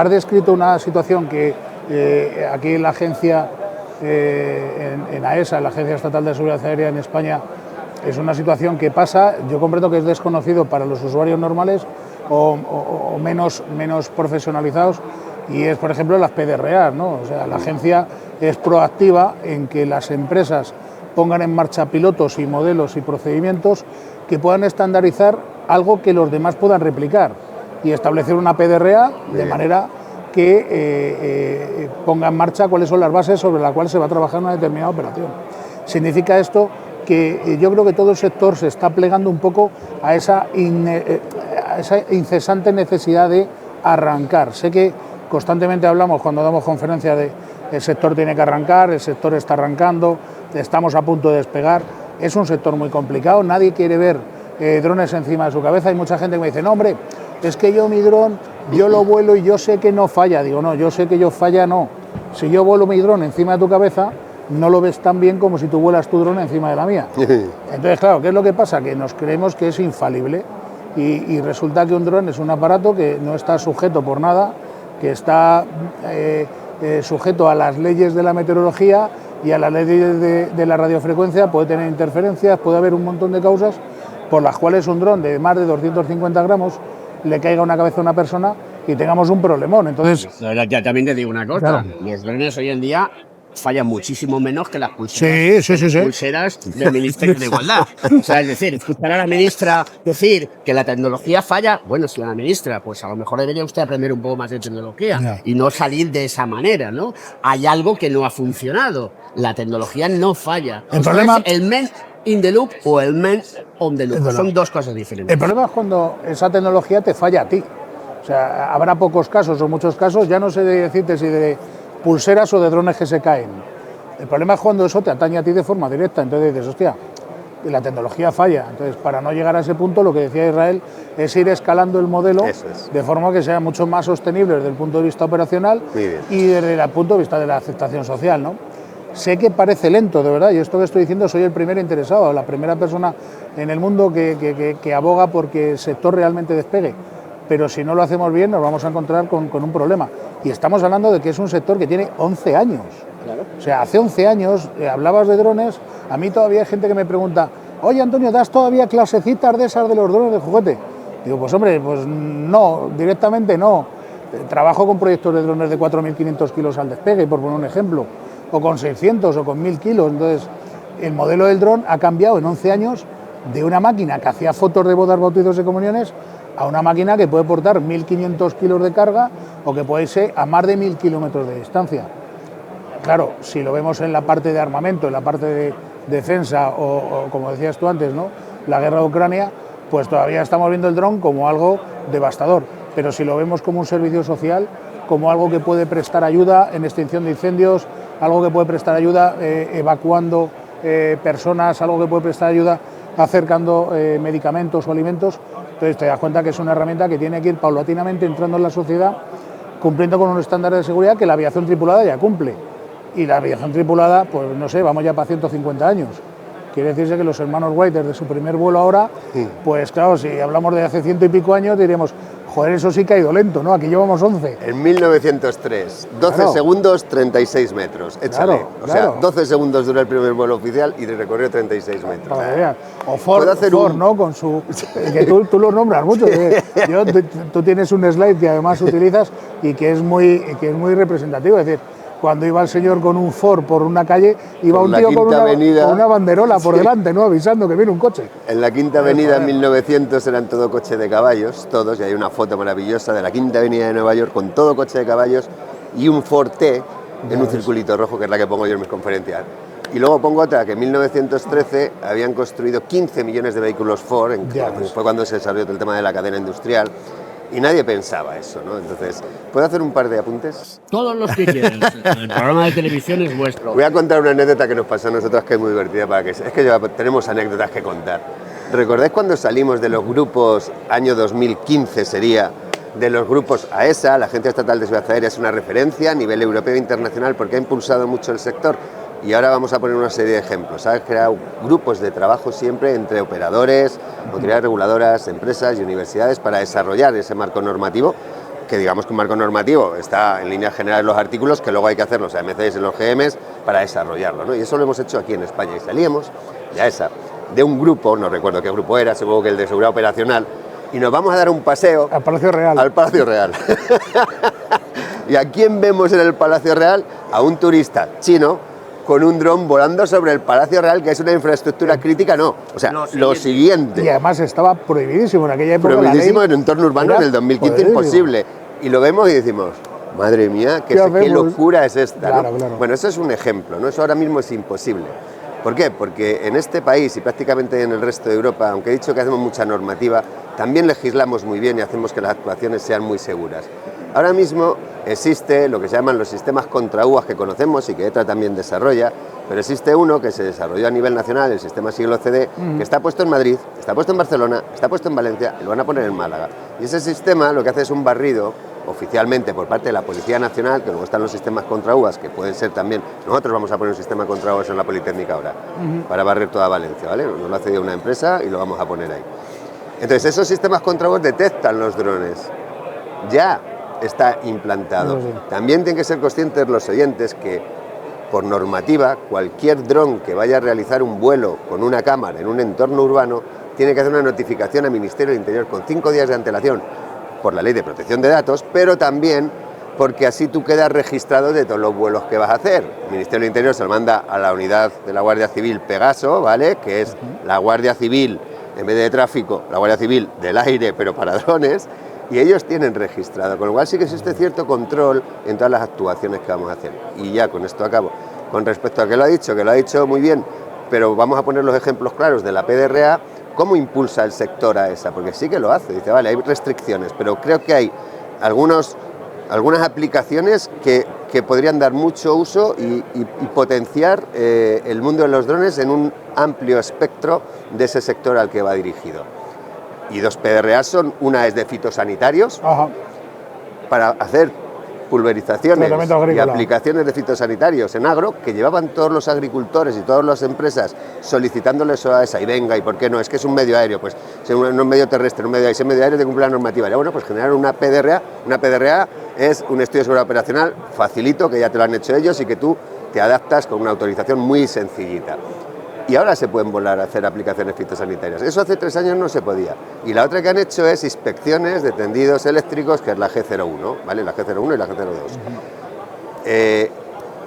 descrito una situación que aquí en la agencia, en AESA, la Agencia Estatal de Seguridad Aérea en España, es una situación que pasa, yo comprendo que es desconocido para los usuarios normales o menos profesionalizados, y es, por ejemplo, las PDRA, ¿no? O sea, la agencia es proactiva en que las empresas pongan en marcha pilotos y modelos y procedimientos que puedan estandarizar algo que los demás puedan replicar y establecer una PDRA de manera que ponga en marcha cuáles son las bases sobre las cuales se va a trabajar una determinada operación. Significa esto que yo creo que todo el sector se está plegando un poco a esa incesante necesidad de arrancar. Sé que constantemente hablamos cuando damos conferencias de el sector tiene que arrancar, el sector está arrancando, estamos a punto de despegar. Es un sector muy complicado, nadie quiere ver drones encima de su cabeza. Hay mucha gente que me dice, no hombre, es que yo mi dron, yo lo vuelo y yo sé que no falla. Digo, no, yo sé que yo falla no. Si yo vuelo mi dron encima de tu cabeza, no lo ves tan bien como si tú vuelas tu dron encima de la mía. Entonces, claro, ¿qué es lo que pasa? Que nos creemos que es infalible y resulta que un dron es un aparato que no está sujeto por nada, que está sujeto a las leyes de la meteorología y a las leyes de la radiofrecuencia, puede tener interferencias, puede haber un montón de causas por las cuales un dron de más de 250 gramos le caiga a una cabeza a una persona y tengamos un problemón. Entonces, Ya también te digo una cosa, Claro. los drones hoy en día fallan muchísimo menos que las pulseras, sí. pulseras del Ministerio de Igualdad. O sea, es decir, escuchar a la ministra decir que la tecnología falla, bueno, si la ministra, pues a lo mejor debería usted aprender un poco más de tecnología Ya. y no salir de esa manera, ¿no? Hay algo que no ha funcionado, la tecnología no falla. El O sea, problema- es el man in the loop o el man on the loop, Es verdad. son dos cosas diferentes. el problema es cuando esa tecnología te falla a ti. O sea, habrá pocos casos o muchos casos, ya no sé decirte si de pulseras o de drones que se caen. El problema es cuando eso te atañe a ti de forma directa. Entonces dices, hostia, y la tecnología falla. Entonces, para no llegar a ese punto, lo que decía Israel es ir escalando el modelo Eso es. de forma que sea mucho más sostenible desde el punto de vista operacional Muy bien. y desde el punto de vista de la aceptación social, ¿no? Sé que parece lento, de verdad, y esto que estoy diciendo, soy el primer interesado, la primera persona en el mundo que aboga porque el sector realmente despegue. Pero si no lo hacemos bien, nos vamos a encontrar con un problema. Y estamos hablando de que es un sector que tiene 11 años. O sea, hace 11 años hablabas de drones, a mí todavía hay gente que me pregunta, oye Antonio, ¿das todavía clasecitas de esas de los drones de juguete? Digo, pues hombre, pues no, directamente no. Trabajo con proyectos de drones de 4.500 kilos al despegue, por poner un ejemplo, o con 600 o con 1.000 kilos. Entonces, el modelo del dron ha cambiado en 11 años de una máquina que hacía fotos de bodas, bautizos y comuniones a una máquina que puede portar 1.500 kilos de carga o que puede ser a más de 1.000 kilómetros de distancia. Claro, si lo vemos en la parte de armamento, en la parte de defensa o como decías tú antes, ¿no?, la guerra de Ucrania, pues todavía estamos viendo el dron como algo devastador. Pero si lo vemos como un servicio social, como algo que puede prestar ayuda en extinción de incendios, algo que puede prestar ayuda evacuando personas, algo que puede prestar ayuda acercando medicamentos o alimentos, entonces te das cuenta que es una herramienta que tiene que ir paulatinamente entrando en la sociedad, cumpliendo con unos estándares de seguridad que la aviación tripulada ya cumple. Y la aviación tripulada, pues no sé, vamos ya para 150 años. Quiere decirse que los hermanos Wright, desde su primer vuelo ahora, pues claro, si hablamos de hace 100 y pico años, diríamos, joder, eso sí que ha ido lento, ¿no? Aquí llevamos 11. En 1903, 12 Claro. segundos, 36 metros. Échale. Claro, O sea, claro. 12 segundos dura el primer vuelo oficial y recorrió 36 metros. Para que veas. O Puedo Ford, hacer Ford, un- ¿no? Con su... que tú lo nombras mucho. Tú tienes un slide que además utilizas y que es muy representativo. Es decir, cuando iba el señor con un Ford por una calle, iba Por un la tío con Quinta Avenida. una banderola por delante, ¿no? Avisando que viene un coche. En la Quinta Avenida en 1900 eran todo coche de caballos, todos, y hay una foto maravillosa de la Quinta Avenida de Nueva York con todo coche de caballos y un Ford T en un circulito rojo, que es la que pongo yo en mis conferencias. Y luego pongo otra, que en 1913 habían construido 15 millones de vehículos Ford, Ya ves. fue cuando se desarrolló todo el tema de la cadena industrial, y nadie pensaba eso, ¿no? Entonces, ¿puedo hacer un par de apuntes? Todos los que quieras. El programa de televisión es vuestro. Voy a contar una anécdota que nos pasó a nosotros que es muy divertida para que es que tenemos anécdotas que contar. ¿Recordáis cuando salimos de los grupos, año 2015 sería, de los grupos AESA, la Agencia Estatal de Seguridad Aérea es una referencia a nivel europeo e internacional porque ha impulsado mucho el sector? Y ahora vamos a poner una serie de ejemplos. Ha creado grupos de trabajo siempre entre operadores, autoridades reguladoras, empresas y universidades para desarrollar ese marco normativo, que digamos que un marco normativo está en líneas generales los artículos, que luego hay que hacer los AMCs y los GMs para desarrollarlo, ¿no? Y eso lo hemos hecho aquí en España. Y salíamos de AESA, de un grupo, no recuerdo qué grupo era, supongo que el de seguridad operacional, y nos vamos a dar un paseo Al Palacio Real. al Palacio Real. ¿Y a quién vemos en el Palacio Real? A un turista chino con un dron volando sobre el Palacio Real, que es una infraestructura crítica, no. O sea, lo Y siguiente, además estaba prohibidísimo en aquella época. prohibidísimo la en ley un entorno urbano era en el 2015 prohibidísimo. imposible. Y lo vemos y decimos, madre mía, ¿Qué qué hacemos? locura es esta, ¿no? Claro, claro. Bueno, eso es un ejemplo, ¿no? Eso ahora mismo es imposible. ¿Por qué? Porque en este país y prácticamente en el resto de Europa, aunque he dicho que hacemos mucha normativa, también legislamos muy bien y hacemos que las actuaciones sean muy seguras. Ahora mismo existe lo que se llaman los sistemas contra UAS que conocemos y que ETRA también desarrolla, pero existe uno que se desarrolló a nivel nacional, el sistema siglo CD, que está puesto en Madrid, está puesto en Barcelona, está puesto en Valencia y lo van a poner en Málaga. Y ese sistema lo que hace es un barrido oficialmente por parte de la Policía Nacional, que luego están los sistemas contra UAS, que pueden ser también, nosotros vamos a poner un sistema contra UAS en la Politécnica ahora, para barrer toda Valencia, ¿vale? Nos lo ha cedido una empresa y lo vamos a poner ahí. Entonces esos sistemas contra UAS detectan los drones, ya está implantado. Sí. También tienen que ser conscientes los oyentes que por normativa cualquier dron que vaya a realizar un vuelo con una cámara en un entorno urbano tiene que hacer una notificación al Ministerio del Interior con 5 días de antelación por la Ley de Protección de Datos, pero también porque así tú quedas registrado de todos los vuelos que vas a hacer. El Ministerio del Interior se lo manda a la unidad de la Guardia Civil Pegaso, ¿vale? Que es la Guardia Civil, en vez de tráfico, la Guardia Civil del aire, pero para drones, y ellos tienen registrado, con lo cual sí que existe cierto control en todas las actuaciones que vamos a hacer. Y ya con esto acabo. Con respecto a que lo ha dicho muy bien, pero vamos a poner los ejemplos claros de la PDRA. ¿Cómo impulsa el sector a esa? Porque sí que lo hace, dice, vale, hay restricciones, pero creo que hay algunas aplicaciones que podrían dar mucho uso y potenciar el mundo de los drones en un amplio espectro de ese sector al que va dirigido. Y dos PDRA son, una es de fitosanitarios, Ajá. para hacer pulverizaciones Tratamiento y agrícola. aplicaciones de fitosanitarios en agro, que llevaban todos los agricultores y todas las empresas solicitándoles eso a esa, y venga, ¿y por qué no? Es que es un medio aéreo, pues si no es un medio terrestre, un medio aéreo, si es medio aéreo, te cumple la normativa. Y bueno, pues generar una PDRA es un estudio de seguridad operacional facilito, que ya te lo han hecho ellos y que tú te adaptas con una autorización muy sencillita. y ahora se pueden volar a hacer aplicaciones fitosanitarias. Eso hace 3 años no se podía. Y la otra que han hecho es inspecciones de tendidos eléctricos, que es la G01, ¿vale? La G01 y la G02.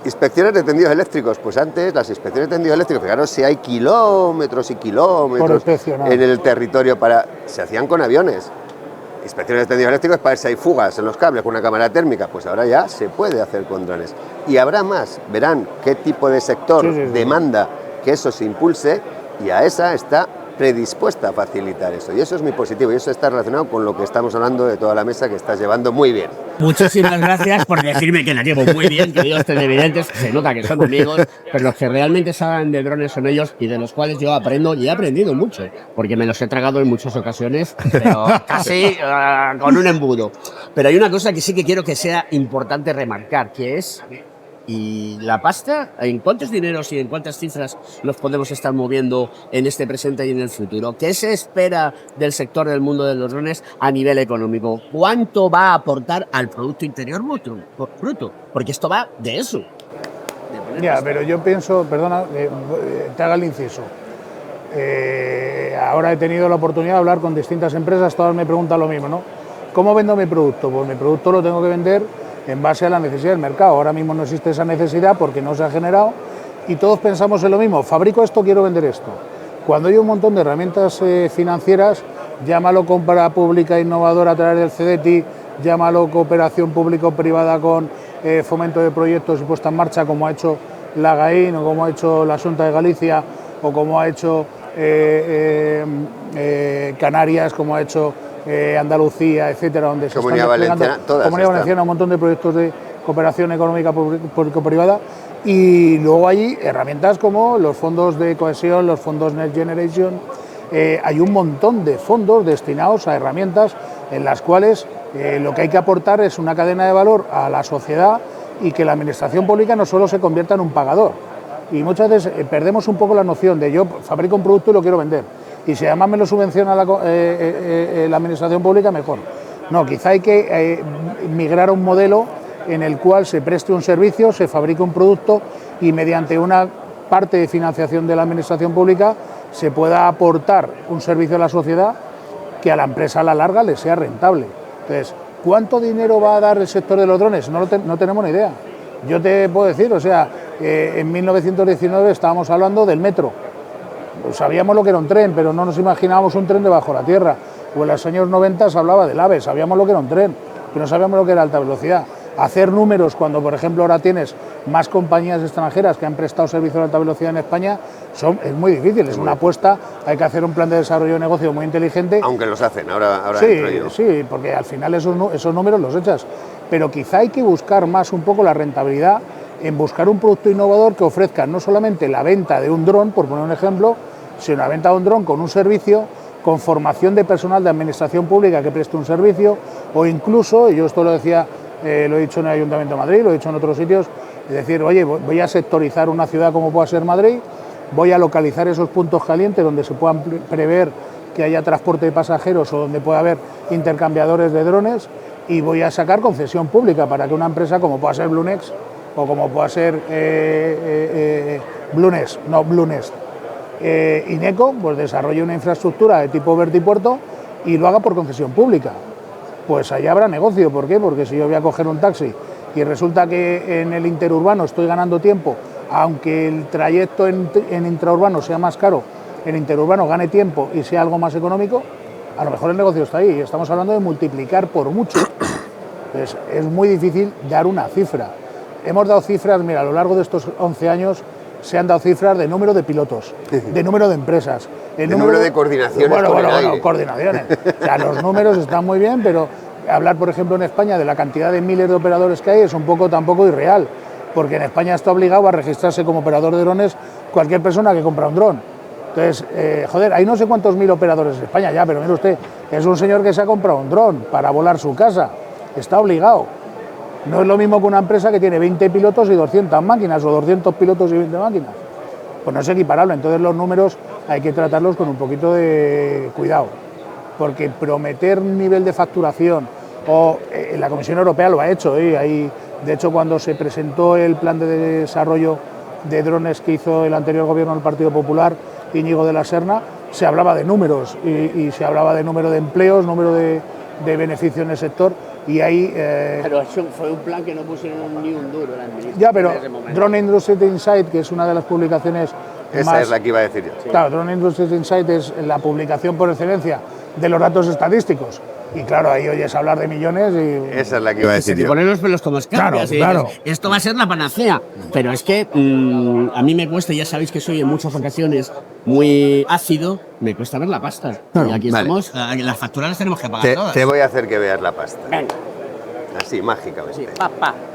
Inspecciones de tendidos eléctricos, pues antes las inspecciones de tendidos eléctricos, fijaros si hay kilómetros y kilómetros en el territorio se hacían con aviones. Inspecciones de tendidos eléctricos para ver si hay fugas en los cables con una cámara térmica, pues ahora ya se puede hacer con drones. Y habrá más, verán qué tipo de sector demanda que eso se impulse, y a esa está predispuesta a facilitar eso. Y eso es muy positivo, y eso está relacionado con lo que estamos hablando de toda la mesa, que estás llevando muy bien. Muchísimas gracias por decirme que la llevo muy bien, queridos televidentes. Se nota que son amigos, pero los que realmente saben de drones son ellos, y de los cuales yo aprendo, y he aprendido mucho, porque me los he tragado en muchas ocasiones, pero casi con un embudo. Pero hay una cosa que sí que quiero que sea importante remarcar, que es... ¿Y la pasta? ¿En cuántos dineros y en cuántas cifras nos podemos estar moviendo en este presente y en el futuro? ¿Qué se espera del sector del mundo de los drones a nivel económico? ¿Cuánto va a aportar al Producto Interior Bruto? Porque esto va de eso. Ya, pero yo pienso, perdona, te haga el inciso. Ahora he tenido la oportunidad de hablar con distintas empresas, todas me preguntan lo mismo, ¿no? ¿Cómo vendo mi producto? Pues mi producto lo tengo que vender en base a la necesidad del mercado. Ahora mismo no existe esa necesidad porque no se ha generado, y todos pensamos en lo mismo: fabrico esto, quiero vender esto. Cuando hay un montón de herramientas financieras, llámalo compra pública innovadora a través del CDTI, llámalo cooperación público-privada con fomento de proyectos y puesta en marcha, como ha hecho la GAIN, o como ha hecho la Xunta de Galicia, o como ha hecho Canarias, como ha hecho Andalucía, etcétera, donde se Comunidad Valenciana, Comunidad Valenciana, un montón de proyectos de cooperación económica público-privada, y luego hay herramientas como los fondos de cohesión, los fondos Next Generation. Hay un montón de fondos destinados a herramientas en las cuales lo que hay que aportar es una cadena de valor a la sociedad, y que la administración pública no solo se convierta en un pagador. Y muchas veces perdemos un poco la noción de: yo fabrico un producto y lo quiero vender, y si además me lo subvenciona la administración pública, mejor. No, quizá hay que migrar a un modelo en el cual se preste un servicio, se fabrique un producto, y mediante una parte de financiación de la administración pública se pueda aportar un servicio a la sociedad que a la empresa a la larga le sea rentable. Entonces, ¿cuánto dinero va a dar el sector de los drones? No tenemos ni idea. Yo te puedo decir, o sea, en 1919 estábamos hablando del metro. Sabíamos lo que era un tren, pero no nos imaginábamos un tren debajo de la tierra. O en los años 90 se hablaba del AVE, sabíamos lo que era un tren, pero no sabíamos lo que era alta velocidad. Hacer números cuando, por ejemplo, ahora tienes más compañías extranjeras que han prestado servicio de alta velocidad en España, es muy difícil, es una apuesta, hay que hacer un plan de desarrollo de negocio muy inteligente. Aunque los hacen, ahora sí, porque al final esos números los echas. Pero quizá hay que buscar más un poco la rentabilidad en buscar un producto innovador que ofrezca no solamente la venta de un dron, por poner un ejemplo, sino la venta de un dron con un servicio, con formación de personal de administración pública que preste un servicio, o incluso, y yo esto lo decía, lo he dicho en el Ayuntamiento de Madrid, lo he dicho en otros sitios, es decir, oye, voy a sectorizar una ciudad como pueda ser Madrid, voy a localizar esos puntos calientes donde se puedan prever que haya transporte de pasajeros, o donde pueda haber intercambiadores de drones, y voy a sacar concesión pública para que una empresa como pueda ser Blunex, o como pueda ser Bluenest, Ineco, pues desarrolle una infraestructura de tipo vertipuerto y lo haga por concesión pública. Pues allá habrá negocio. ¿Por qué? Porque si yo voy a coger un taxi y resulta que en el interurbano estoy ganando tiempo, aunque el trayecto en intraurbano sea más caro, en interurbano gane tiempo y sea algo más económico, a lo mejor el negocio está ahí. Estamos hablando de multiplicar por mucho. Entonces, es muy difícil dar una cifra. Hemos dado cifras, mira, a lo largo de estos 11 años se han dado cifras de número de pilotos, de número de empresas, de número de coordinaciones. Bueno, coordinaciones. O sea, los números están muy bien, pero hablar, por ejemplo, en España de la cantidad de miles de operadores que hay es un poco tampoco irreal, porque en España está obligado a registrarse como operador de drones cualquier persona que compra un dron. Entonces, hay no sé cuántos mil operadores en España ya, pero mire usted, es un señor que se ha comprado un dron para volar su casa, está obligado. No es lo mismo que una empresa que tiene 20 pilotos y 200 máquinas, o 200 pilotos y 20 máquinas. Pues no es equiparable. Entonces los números hay que tratarlos con un poquito de cuidado, porque prometer un nivel de facturación, o la Comisión Europea lo ha hecho, de hecho, cuando se presentó el plan de desarrollo de drones que hizo el anterior gobierno del Partido Popular, Íñigo de la Serna, se hablaba de números y se hablaba de número de empleos, número de beneficio en el sector, y ahí... Pero eso fue un plan que no pusieron ni un duro. Ya, pero Drone Industry Insight, que es una de las publicaciones esa más... es la que iba a decir yo. Sí. Claro, Drone Industry Insight es la publicación por excelencia de los datos estadísticos. Y claro, ahí oyes hablar de millones y... Esa es la que iba a decir Se te yo. ponen los pelos como escarpias. Claro, Y dices, esto va a ser la panacea. Pero es que a mí me cuesta, ya sabéis que soy en muchas ocasiones muy ácido, me cuesta ver la pasta. Y aquí estamos, las facturas las tenemos que pagar todas. Te voy a hacer que veas la pasta. Venga. Así, mágicamente. Sí,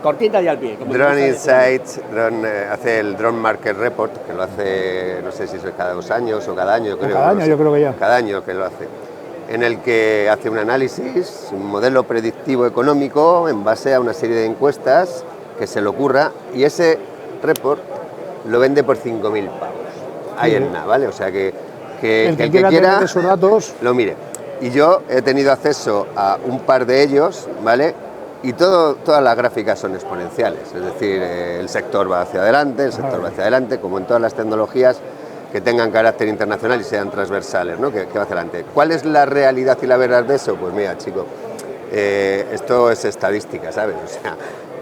cortita y al pie. como Drone me gusta decir. Insights hace el Drone Market Report, que lo hace, no sé si es cada 2 años o cada año, yo creo. Cada año, no sé. yo creo que ya. Cada año que lo hace. En el que hace un análisis, un modelo predictivo económico en base a una serie de encuestas que se le ocurra, y ese report lo vende por 5.000 pavos. Ahí en nada, ¿vale? O sea que el que quiera tener esos datos... lo mire. Y yo he tenido acceso a un par de ellos, ¿vale? Y todas las gráficas son exponenciales, es decir, el sector va hacia adelante, como en todas las tecnologías que tengan carácter internacional y sean transversales, ¿no? Que va hacia adelante. ¿Cuál es la realidad y la verdad de eso? Pues mira, chico, esto es estadística, ¿sabes? O sea,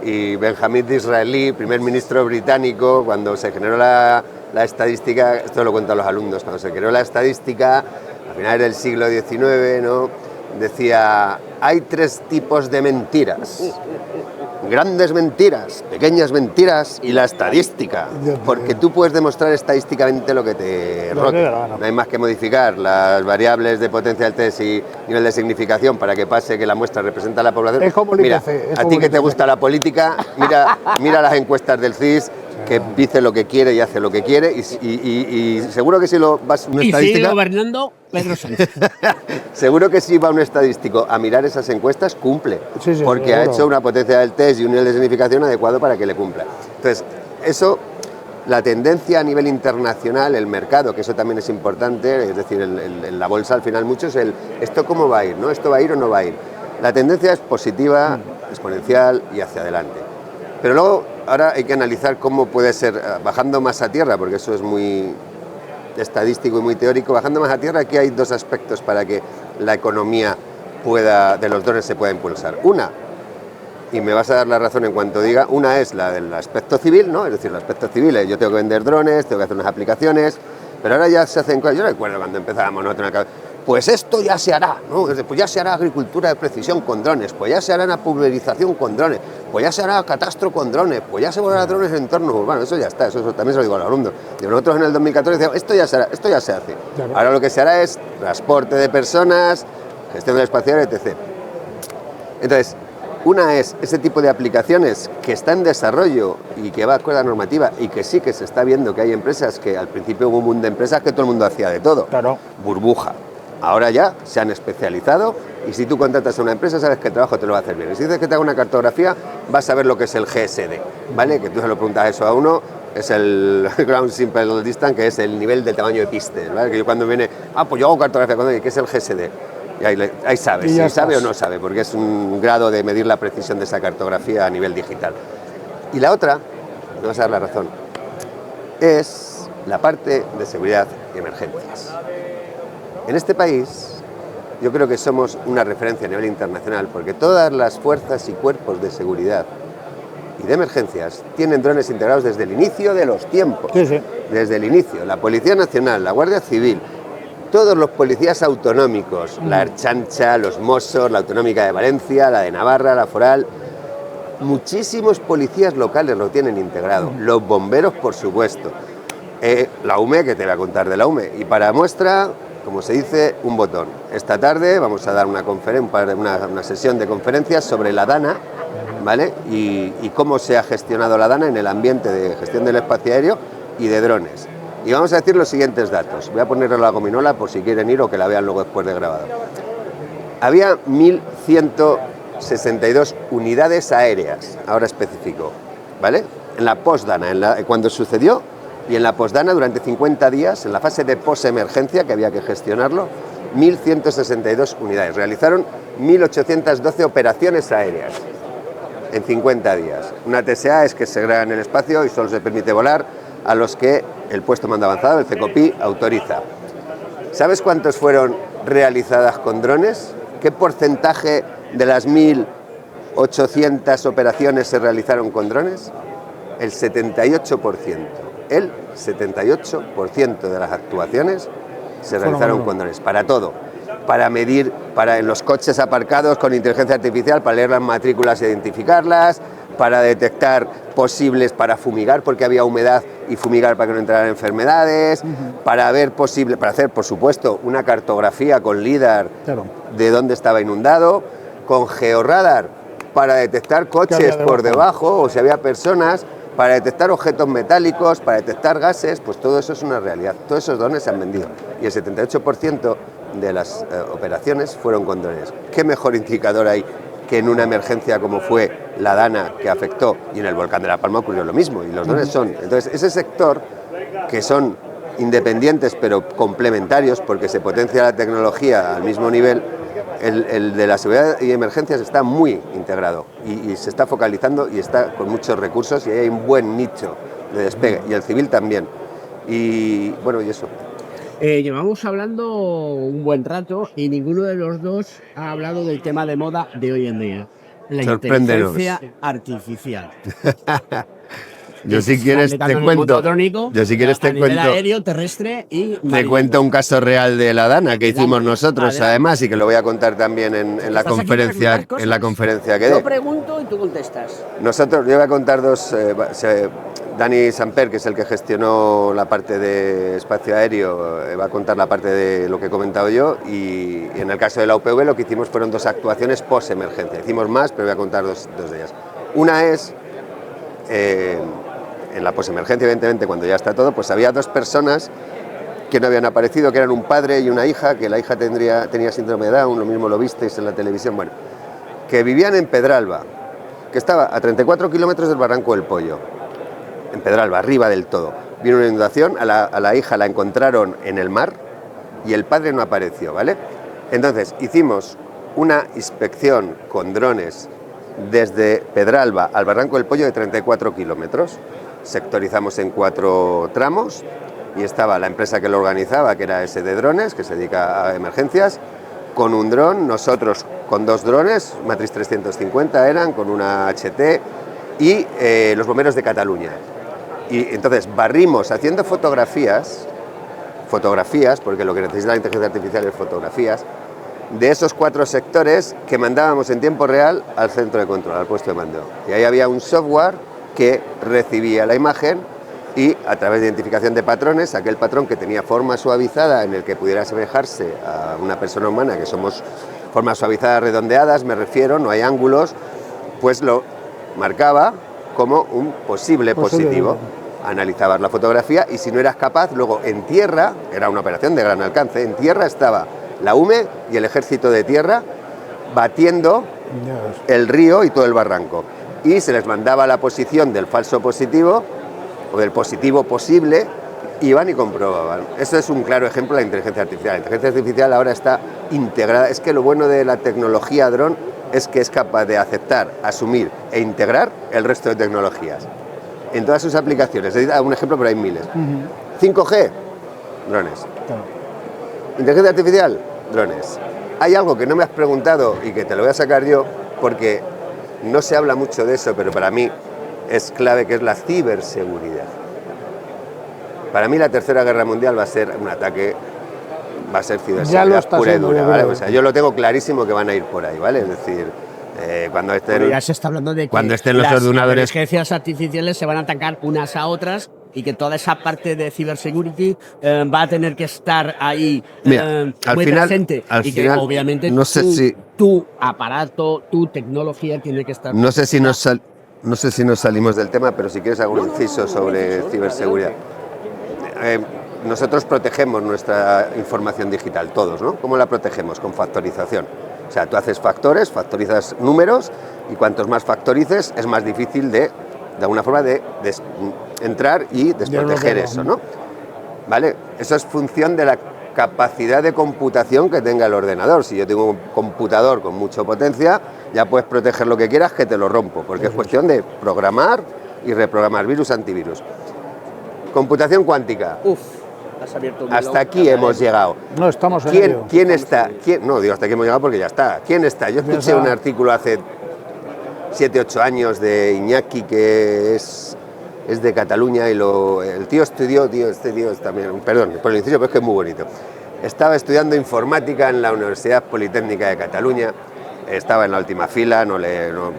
y Benjamin Disraeli, primer ministro británico, cuando se generó la estadística, esto lo cuento a los alumnos, cuando se creó la estadística, a finales del siglo XIX, ¿no? Decía, hay 3 tipos de mentiras: grandes mentiras, pequeñas mentiras y la estadística, porque tú puedes demostrar estadísticamente lo que te rote. No hay más que modificar las variables de potencia del test y nivel de significación para que pase que la muestra representa a la población. Es como el mira, IPC, a ti que te gusta la política, mira las encuestas del CIS, que dice lo que quiere y hace lo que quiere, y seguro que si lo vas a una estadística... Y sigue gobernando Pedro Sánchez. Seguro que si va un estadístico a mirar esas encuestas, cumple, porque ha hecho una potencia del test y un nivel de significación adecuado para que le cumpla. Entonces, eso, la tendencia a nivel internacional, el mercado, que eso también es importante, es decir, la bolsa al final mucho es ¿esto cómo va a ir? ¿No? ¿Esto va a ir o no va a ir? La tendencia es positiva, exponencial y hacia adelante. Pero luego, ahora hay que analizar cómo puede ser, bajando más a tierra, porque eso es muy estadístico y muy teórico. Bajando más a tierra, aquí hay 2 aspectos para que la economía de los drones se pueda impulsar. Una, y me vas a dar la razón en cuanto diga, una es la del aspecto civil, ¿no? Es decir, el aspecto civil es yo tengo que vender drones, tengo que hacer unas aplicaciones, pero ahora ya se hacen cosas. Yo recuerdo cuando empezábamos, ¿no? Pues esto ya se hará, ¿no? Pues ya se hará agricultura de precisión con drones, pues ya se hará una pulverización con drones, pues ya se hará catastro con drones, pues ya se volará drones en entornos urbanos. Eso ya está, eso también se lo digo a los alumnos. Y nosotros en el 2014 decíamos, esto ya se hace. Claro. Ahora lo que se hará es transporte de personas, gestión del espacial, etc. Entonces, una es ese tipo de aplicaciones que está en desarrollo y que va a la normativa, y que sí que se está viendo que hay empresas que al principio hubo un mundo de empresas que todo el mundo hacía de todo. Claro. Burbuja. Ahora ya se han especializado, y si tú contratas a una empresa sabes que el trabajo te lo va a hacer bien. Y si dices que te haga una cartografía, vas a ver lo que es el GSD, ¿vale? Que tú se lo preguntas eso a uno, es el Ground Simple Distance, que es el nivel del tamaño de pistes, ¿vale? Que yo cuando viene, pues yo hago cartografía con él, ¿qué es el GSD? Y ahí sabes, si sabe o no sabe, porque es un grado de medir la precisión de esa cartografía a nivel digital. Y la otra, me vas a dar la razón, es la parte de seguridad y emergencias. En este país yo creo que somos una referencia a nivel internacional, porque todas las fuerzas y cuerpos de seguridad y de emergencias tienen drones integrados desde el inicio de los tiempos. Sí. Desde el inicio. La Policía Nacional, la Guardia Civil, todos los policías autonómicos, la Ertzaintza, los Mossos, la Autonómica de Valencia, la de Navarra, la Foral, muchísimos policías locales lo tienen integrado. Los bomberos, por supuesto. La UME, que te voy a contar de la UME. Y para muestra, como se dice, un botón. Esta tarde vamos a dar una sesión de conferencias sobre la DANA, ¿vale? Y cómo se ha gestionado la DANA en el ambiente de gestión del espacio aéreo y de drones. Y vamos a decir los siguientes datos. Voy a ponerle la gominola por si quieren ir o que la vean luego después de grabado. Había 1.162 unidades aéreas, ahora específico, ¿vale? En la post-DANA, cuando sucedió, y en la post-DANA durante 50 días, en la fase de post-emergencia, que había que gestionarlo, 1.162 unidades. Realizaron 1.812 operaciones aéreas en 50 días. Una TSA es que se crea en el espacio y solo se permite volar a los que el puesto de mando avanzado, el CECOPI, autoriza. ¿Sabes cuántos fueron realizadas con drones? ¿Qué porcentaje de las 1.800 operaciones se realizaron con drones? El 78%. El 78% de las actuaciones se realizaron con drones, para todo. Para medir, en los coches aparcados con inteligencia artificial, para leer las matrículas e identificarlas, para detectar posibles, para fumigar porque había humedad y fumigar para que no entraran enfermedades, para hacer, por supuesto, una cartografía con LIDAR de dónde estaba inundado, con georradar para detectar coches por debajo o si había personas, para detectar objetos metálicos, para detectar gases, pues todo eso es una realidad. Todos esos drones se han vendido y el 78% de las operaciones fueron con drones. ¿Qué mejor indicador hay que en una emergencia como fue la Dana que afectó, y en el volcán de La Palma ocurrió lo mismo, y los drones son? Entonces, ese sector, que son independientes pero complementarios, porque se potencia la tecnología al mismo nivel, el de la seguridad y emergencias está muy integrado y se está focalizando y está con muchos recursos y hay un buen nicho de despegue, y el civil también. Y bueno, y eso. Llevamos hablando un buen rato y ninguno de los dos ha hablado del tema de moda de hoy en día. La inteligencia artificial. Yo si quieres te cuento. Yo si quieres te cuento. Aéreo, terrestre y marino. Te cuento un caso real de la Dana que hicimos nosotros, además, y que lo voy a contar también en la conferencia que dé. Yo pregunto y tú contestas. Yo voy a contar dos. Dani Samper, que es el que gestionó la parte de espacio aéreo, va a contar la parte de lo que he comentado yo, y en el caso de la UPV lo que hicimos fueron dos actuaciones post-emergencia. Hicimos más, pero voy a contar dos de ellas. Una es, en la post-emergencia, evidentemente, cuando ya está todo, pues había dos personas que no habían aparecido, que eran un padre y una hija, que la hija tenía síndrome de Down, lo mismo lo visteis en la televisión, bueno, que vivían en Pedralba, que estaba a 34 kilómetros del Barranco del Pollo. En Pedralba, arriba del todo. Vino una inundación, a la hija la encontraron en el mar y el padre no apareció, ¿vale? Entonces, hicimos una inspección con drones desde Pedralba al Barranco del Pollo de 34 kilómetros. Sectorizamos en 4 tramos y estaba la empresa que lo organizaba, que era SD Drones, que se dedica a emergencias, con un dron, nosotros con 2 drones, Matrix 350 eran, con una HT, y los bomberos de Cataluña. Y entonces barrimos haciendo fotografías, porque lo que necesita la inteligencia artificial es fotografías, de esos 4 sectores que mandábamos en tiempo real al centro de control, al puesto de mando. Y ahí había un software que recibía la imagen y a través de identificación de patrones, aquel patrón que tenía forma suavizada en el que pudiera asemejarse a una persona humana, que somos formas suavizadas redondeadas, me refiero, no hay ángulos, pues lo marcaba como un posible positivo. Analizabas la fotografía y si no eras capaz, luego en tierra, era una operación de gran alcance, en tierra estaba la UME y el ejército de tierra batiendo el río y todo el barranco. Y se les mandaba la posición del falso positivo o del positivo posible, iban y comprobaban. Eso es un claro ejemplo de la inteligencia artificial. La inteligencia artificial ahora está integrada. Es que lo bueno de la tecnología dron es que es capaz de aceptar, asumir e integrar el resto de tecnologías en todas sus aplicaciones. Un ejemplo, pero hay miles. 5G, drones. Inteligencia artificial, drones. Hay algo que no me has preguntado y que te lo voy a sacar yo, porque no se habla mucho de eso, pero para mí es clave, que es la ciberseguridad. Para mí la Tercera Guerra Mundial va a ser un ataque, va a ser ciberseguridad pura y dura, ¿vale? O sea, yo lo tengo clarísimo que van a ir por ahí, ¿vale? Es decir, cuando estén, ya se está hablando de que cuando estén los ordenadores, las inteligencias artificiales se van a atacar unas a otras y que toda esa parte de cibersecurity va a tener que estar ahí muy presente, y que obviamente no sé tu aparato, tu tecnología tiene que estar. No sé si nos salimos del tema, pero si quieres hago un inciso sobre ciberseguridad. Nosotros protegemos nuestra información digital, todos, ¿no? ¿Cómo la protegemos? Con factorización. O sea, tú haces factorizas números, y cuantos más factorices es más difícil de alguna forma de entrar y desproteger eso, ¿no? ¿Vale? Eso es función de la capacidad de computación que tenga el ordenador. Si yo tengo un computador con mucha potencia, ya puedes proteger lo que quieras, que te lo rompo, porque es cuestión de programar y reprogramar, virus, antivirus. Computación cuántica. Uf, has abierto un Hasta melón. aquí hemos llegado. No, estamos en ello. ¿Quién está? No, digo, hasta aquí hemos llegado porque ya está. ¿Quién está? Yo escuché un artículo hace 7, 8 años de Iñaki, que es de Cataluña, y el tío estudió, este tío es también, perdón por el inciso, pero es que es muy bonito. Estaba estudiando informática en la Universidad Politécnica de Cataluña, estaba en la última fila,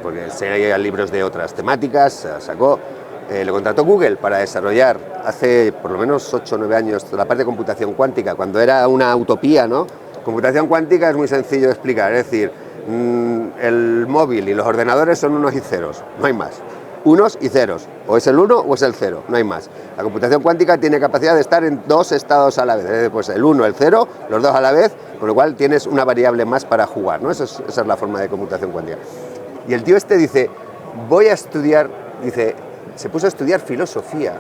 porque se leían libros de otras temáticas, sacó, le contrató Google para desarrollar hace por lo menos 8 o 9 años la parte de computación cuántica, cuando era una utopía, ¿no? Computación cuántica es muy sencillo de explicar, es decir, el móvil y los ordenadores son unos y ceros, no hay más. Unos y ceros, o es el 1 o es el 0, no hay más. La computación cuántica tiene capacidad de estar en 2 estados a la vez, pues el 1, el 0, los 2 a la vez, con lo cual tienes una variable más para jugar, ¿no? Esa es la forma de computación cuántica. Y el tío este dice, voy a estudiar, se puso a estudiar filosofía.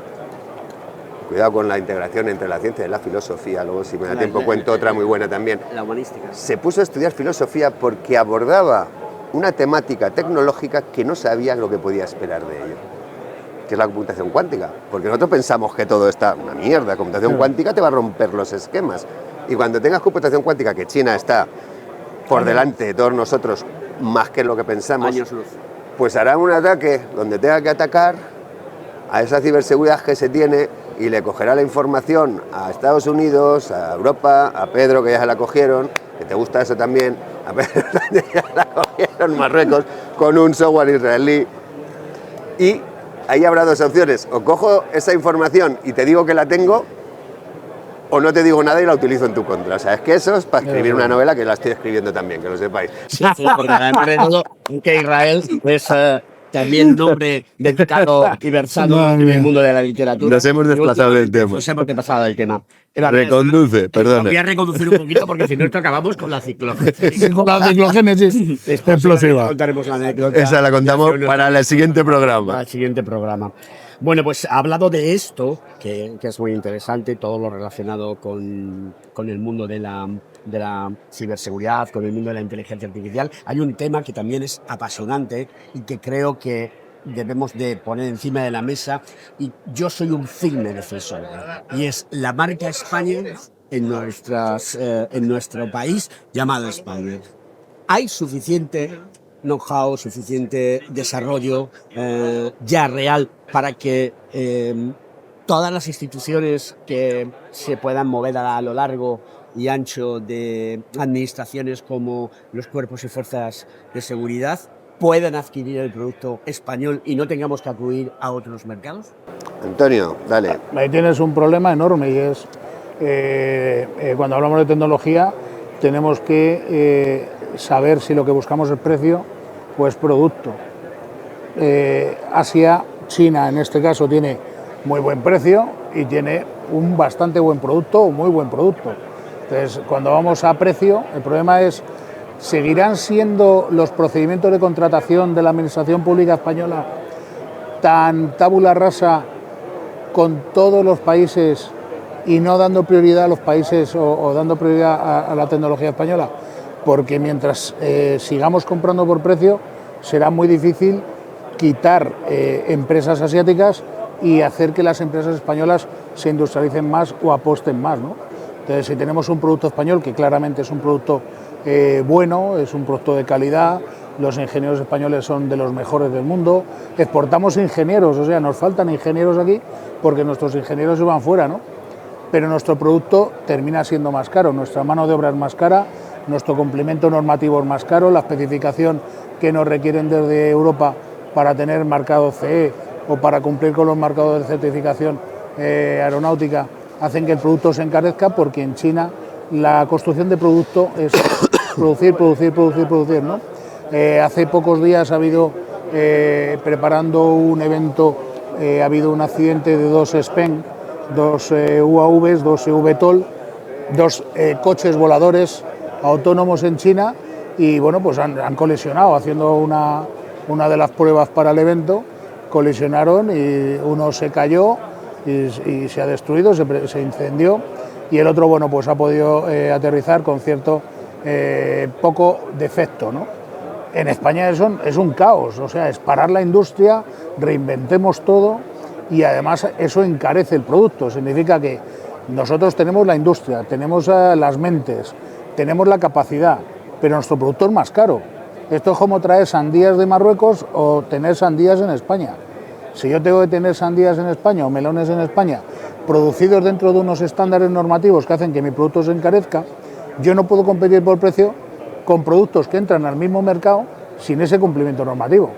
Cuidado con la integración entre la ciencia y la filosofía, luego si me da tiempo cuento otra muy buena también. La humanística. Se puso a estudiar filosofía porque abordaba una temática tecnológica que no sabía lo que podía esperar de ello, que es la computación cuántica, porque nosotros pensamos que todo está una mierda, computación cuántica te va a romper los esquemas, y cuando tengas computación cuántica, que China está por delante de todos nosotros, más que lo que pensamos, Años luz. pues hará un ataque donde tenga que atacar a esa ciberseguridad que se tiene y le cogerá la información a Estados Unidos, a Europa, a Pedro, que ya se la cogieron, que te gusta eso también, a Pedro ya la cogieron Marruecos con un software israelí. Y ahí habrá dos opciones, o cojo esa información y te digo que la tengo, o no te digo nada y la utilizo en tu contra. O sea, es que eso es para escribir una novela, que la estoy escribiendo también, que lo sepáis. Sí, porque además de todo, que Israel es también nombre dedicado y versado en el mundo de la literatura. Nos hemos desplazado del tema. Nos hemos desplazado del tema. Reconduce, perdón. Voy a reconducir un poquito porque si no esto acabamos con la ciclogénesis. Con la ciclogénesis explosiva. Contaremos la anécdota. Esa la contamos para el siguiente programa. Al siguiente programa. Bueno, pues hablado de esto, que es muy interesante, todo lo relacionado con el mundo de la ciberseguridad, con el mundo de la inteligencia artificial, hay un tema que también es apasionante y que creo que debemos de poner encima de la mesa, y yo soy un firme defensor, y es la marca España en nuestro país llamado España. Hay suficiente know-how, suficiente desarrollo ya real para que todas las instituciones que se puedan mover a lo largo y ancho de administraciones como los cuerpos y fuerzas de seguridad puedan adquirir el producto español y no tengamos que acudir a otros mercados? Antonio, dale. Ahí tienes un problema enorme, y es cuando hablamos de tecnología tenemos que saber si lo que buscamos es precio o es producto. Asia, China en este caso, tiene muy buen precio y tiene un bastante buen producto o muy buen producto. Entonces, cuando vamos a precio, el problema es, ¿seguirán siendo los procedimientos de contratación de la Administración Pública Española tan tabula rasa con todos los países y no dando prioridad a los países o dando prioridad a la tecnología española? Porque mientras sigamos comprando por precio, será muy difícil quitar empresas asiáticas y hacer que las empresas españolas se industrialicen más o aposten más, ¿no? Entonces, si tenemos un producto español, que claramente es un producto bueno, es un producto de calidad, los ingenieros españoles son de los mejores del mundo, exportamos ingenieros, o sea, nos faltan ingenieros aquí porque nuestros ingenieros se van fuera, ¿no? Pero nuestro producto termina siendo más caro, nuestra mano de obra es más cara, nuestro complemento normativo es más caro, la especificación que nos requieren desde Europa para tener marcado CE o para cumplir con los marcados de certificación aeronáutica hacen que el producto se encarezca, porque en China la construcción de producto es producir, ¿no? Hace pocos días ha habido, preparando un evento, ha habido un accidente de dos SPEN, dos UAVs, dos eVTOL, dos coches voladores autónomos en China, y bueno, pues han colisionado haciendo una de las pruebas para el evento, colisionaron y uno se cayó y se ha destruido, se incendió, y el otro, bueno, pues ha podido aterrizar con cierto poco defecto, ¿no? En España eso es un caos, o sea, es parar la industria, reinventemos todo, y además eso encarece el producto. Significa que nosotros tenemos la industria, tenemos las mentes, tenemos la capacidad, pero nuestro producto es más caro. Esto es como traer sandías de Marruecos o tener sandías en España. Si yo tengo que tener sandías en España o melones en España, producidos dentro de unos estándares normativos que hacen que mi producto se encarezca, yo no puedo competir por precio con productos que entran al mismo mercado sin ese cumplimiento normativo.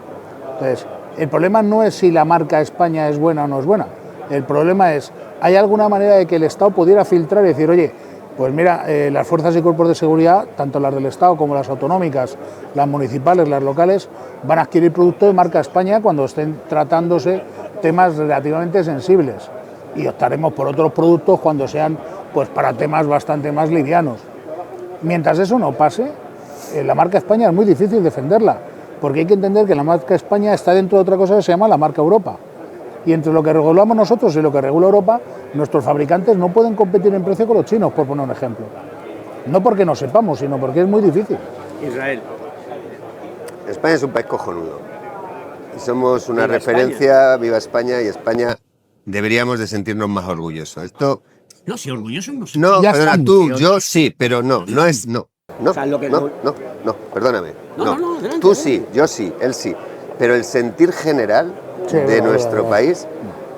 Entonces, el problema no es si la marca España es buena o no es buena. El problema es, ¿hay alguna manera de que el Estado pudiera filtrar y decir, oye, pues mira, las fuerzas y cuerpos de seguridad, tanto las del Estado como las autonómicas, las municipales, las locales, van a adquirir productos de marca España cuando estén tratándose temas relativamente sensibles? Y optaremos por otros productos cuando sean pues para temas bastante más livianos. Mientras eso no pase, la marca España es muy difícil defenderla, porque hay que entender que la marca España está dentro de otra cosa que se llama la marca Europa. Y entre lo que regulamos nosotros y lo que regula Europa, nuestros fabricantes no pueden competir en precio con los chinos, por poner un ejemplo. No porque no sepamos, sino porque es muy difícil. Israel. España es un país cojonudo. Y somos una Viva referencia, España. viva España, y España deberíamos de sentirnos más orgullosos. Esto, No, si orgulloso no sé. no, Ya perdona, están, tú, tío. yo sí, pero no es, no. No, O sea, lo que no, no- no, perdóname. No, adelante, Tú adelante. sí, yo sí, él sí. Pero el sentir general Sí, de verdad, nuestro verdad. país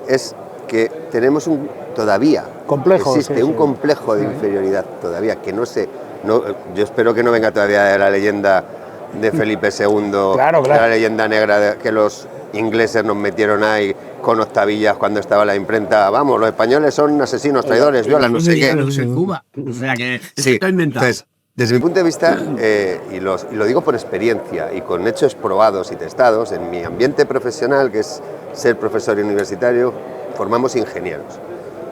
es que tenemos todavía Complejo, existe sí, un sí. complejo de inferioridad todavía, que no sé, yo espero que no venga todavía de la leyenda de Felipe II, Claro, de claro. la leyenda negra de que los ingleses nos metieron ahí con octavillas cuando estaba la imprenta. Vamos, los españoles son asesinos, traidores, violan, no sé qué. En Cuba. O sea que Sí, está inventado. entonces, desde mi punto de vista, y lo digo por experiencia y con hechos probados y testados, en mi ambiente profesional, que es ser profesor universitario, formamos ingenieros.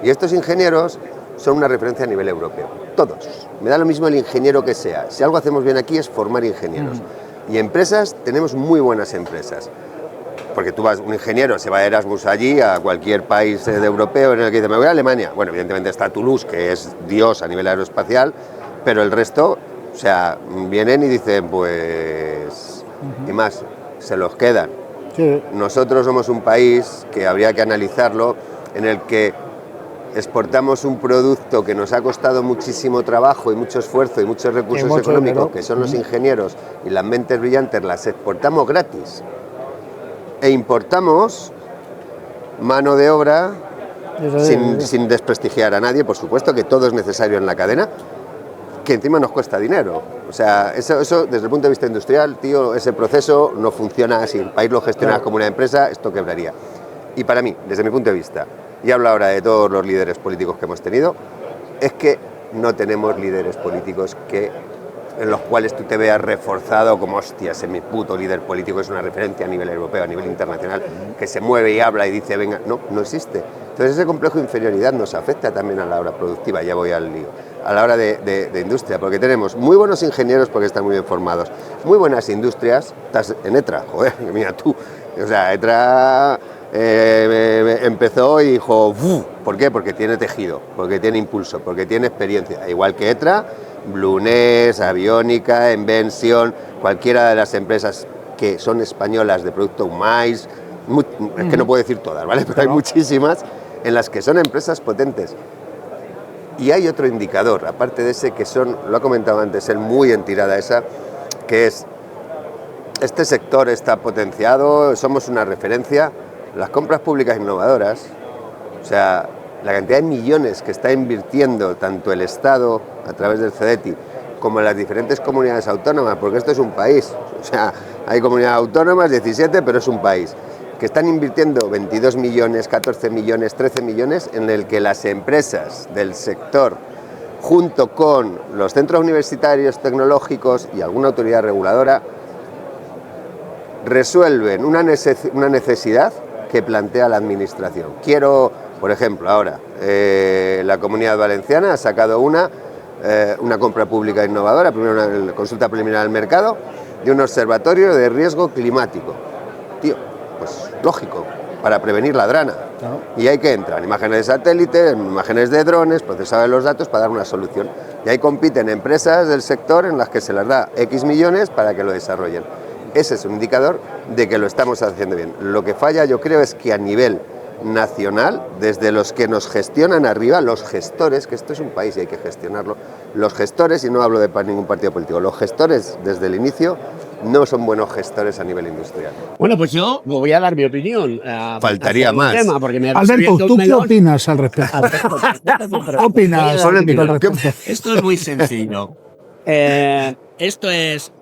Y estos ingenieros son una referencia a nivel europeo, todos. Me da lo mismo el ingeniero que sea. Si algo hacemos bien aquí es formar ingenieros. Y empresas, tenemos muy buenas empresas. Porque tú vas, un ingeniero se va a Erasmus allí, a cualquier país de europeo, en el que dice, me voy a Alemania. Bueno, evidentemente está Toulouse, que es Dios a nivel aeroespacial, pero el resto, o sea, vienen y dicen, pues, y más, se los quedan. Sí. Nosotros somos un país que habría que analizarlo, en el que exportamos un producto que nos ha costado muchísimo trabajo y mucho esfuerzo y muchos recursos mucho económicos, dinero. que son los ingenieros y las mentes brillantes, las exportamos gratis. E importamos mano de obra Eso es. sin desprestigiar a nadie, por supuesto que todo es necesario en la cadena, que encima nos cuesta dinero. O sea, eso desde el punto de vista industrial, tío, ese proceso no funciona. Si el país lo gestionara Claro. como una empresa, esto quebraría. Y para mí, desde mi punto de vista, y hablo ahora de todos los líderes políticos que hemos tenido, es que no tenemos líderes políticos en los cuales tú te veas reforzado como, hostia, ese mi puto líder político es una referencia a nivel europeo, a nivel internacional, que se mueve y habla y dice, venga, no existe. Entonces ese complejo de inferioridad nos afecta también a la hora productiva, ya voy al lío, a la hora de industria, porque tenemos muy buenos ingenieros porque están muy bien formados, muy buenas industrias, estás en ETRA, joder, mira tú, o sea, ETRA empezó y dijo, ¡uf! ¿Por qué? Porque tiene tejido, porque tiene impulso, porque tiene experiencia, igual que ETRA, Blueness, Aviónica, Invention, cualquiera de las empresas que son españolas de producto mais, es que no puedo decir todas, ¿vale? Pero hay muchísimas en las que son empresas potentes. Y hay otro indicador, aparte de ese, que son, lo ha comentado antes él, muy en tirada esa, que es, este sector está potenciado, somos una referencia, las compras públicas innovadoras, o sea, la cantidad de millones que está invirtiendo tanto el Estado a través del CEDETI como las diferentes comunidades autónomas, porque esto es un país, o sea, hay comunidades autónomas, 17, pero es un país, que están invirtiendo 22 millones, 14 millones, 13 millones, en el que las empresas del sector, junto con los centros universitarios tecnológicos y alguna autoridad reguladora, resuelven una necesidad que plantea la administración. Quiero, por ejemplo, ahora, la Comunidad Valenciana ha sacado una compra pública innovadora, primero una consulta preliminar al mercado, de un observatorio de riesgo climático. Tío, pues lógico, para prevenir la drana. Claro. Y ahí que entran imágenes de satélite, imágenes de drones, procesar los datos para dar una solución. Y ahí compiten empresas del sector en las que se les da X millones para que lo desarrollen. Ese es un indicador de que lo estamos haciendo bien. Lo que falla, yo creo, es que a nivel nacional, desde los que nos gestionan arriba, los gestores, que esto es un país y hay que gestionarlo, los gestores, y no hablo de ningún partido político, los gestores desde el inicio no son buenos gestores a nivel industrial. Bueno, pues yo voy a dar mi opinión. Faltaría hacia el más. tema, porque me has Alberto, abierto ¿tú un qué melón. opinas al respecto? ¿Qué opinas al respecto? Esto es muy sencillo. Esto es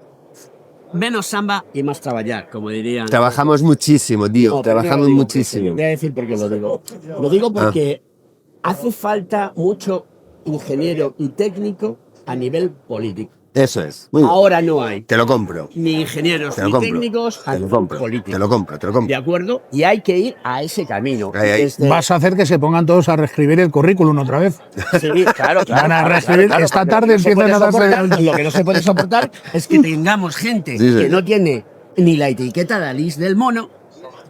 menos samba y más trabajar, como dirían. Trabajamos muchísimo, tío. No, pero Trabajamos no lo digo muchísimo. porque- Voy a decir por qué lo digo. Lo digo porque hace falta mucho ingeniero y técnico a nivel político. Eso es. Muy bien. Ahora no hay Te lo compro. ni ingenieros Te lo ni compro. técnicos a Te lo nivel compro. político. Te lo compro. Te lo compro. ¿De acuerdo? Y hay que ir a ese camino. Ahí. Desde- Vas a hacer que se pongan todos a reescribir el currículum otra vez. Sí, claro, Van a reescribir. Esta porque tarde lo que no se empiezan a puede darse- soportar- Lo que no se puede soportar es que tengamos gente Sí, sí. que no tiene ni la etiqueta de Alice del mono,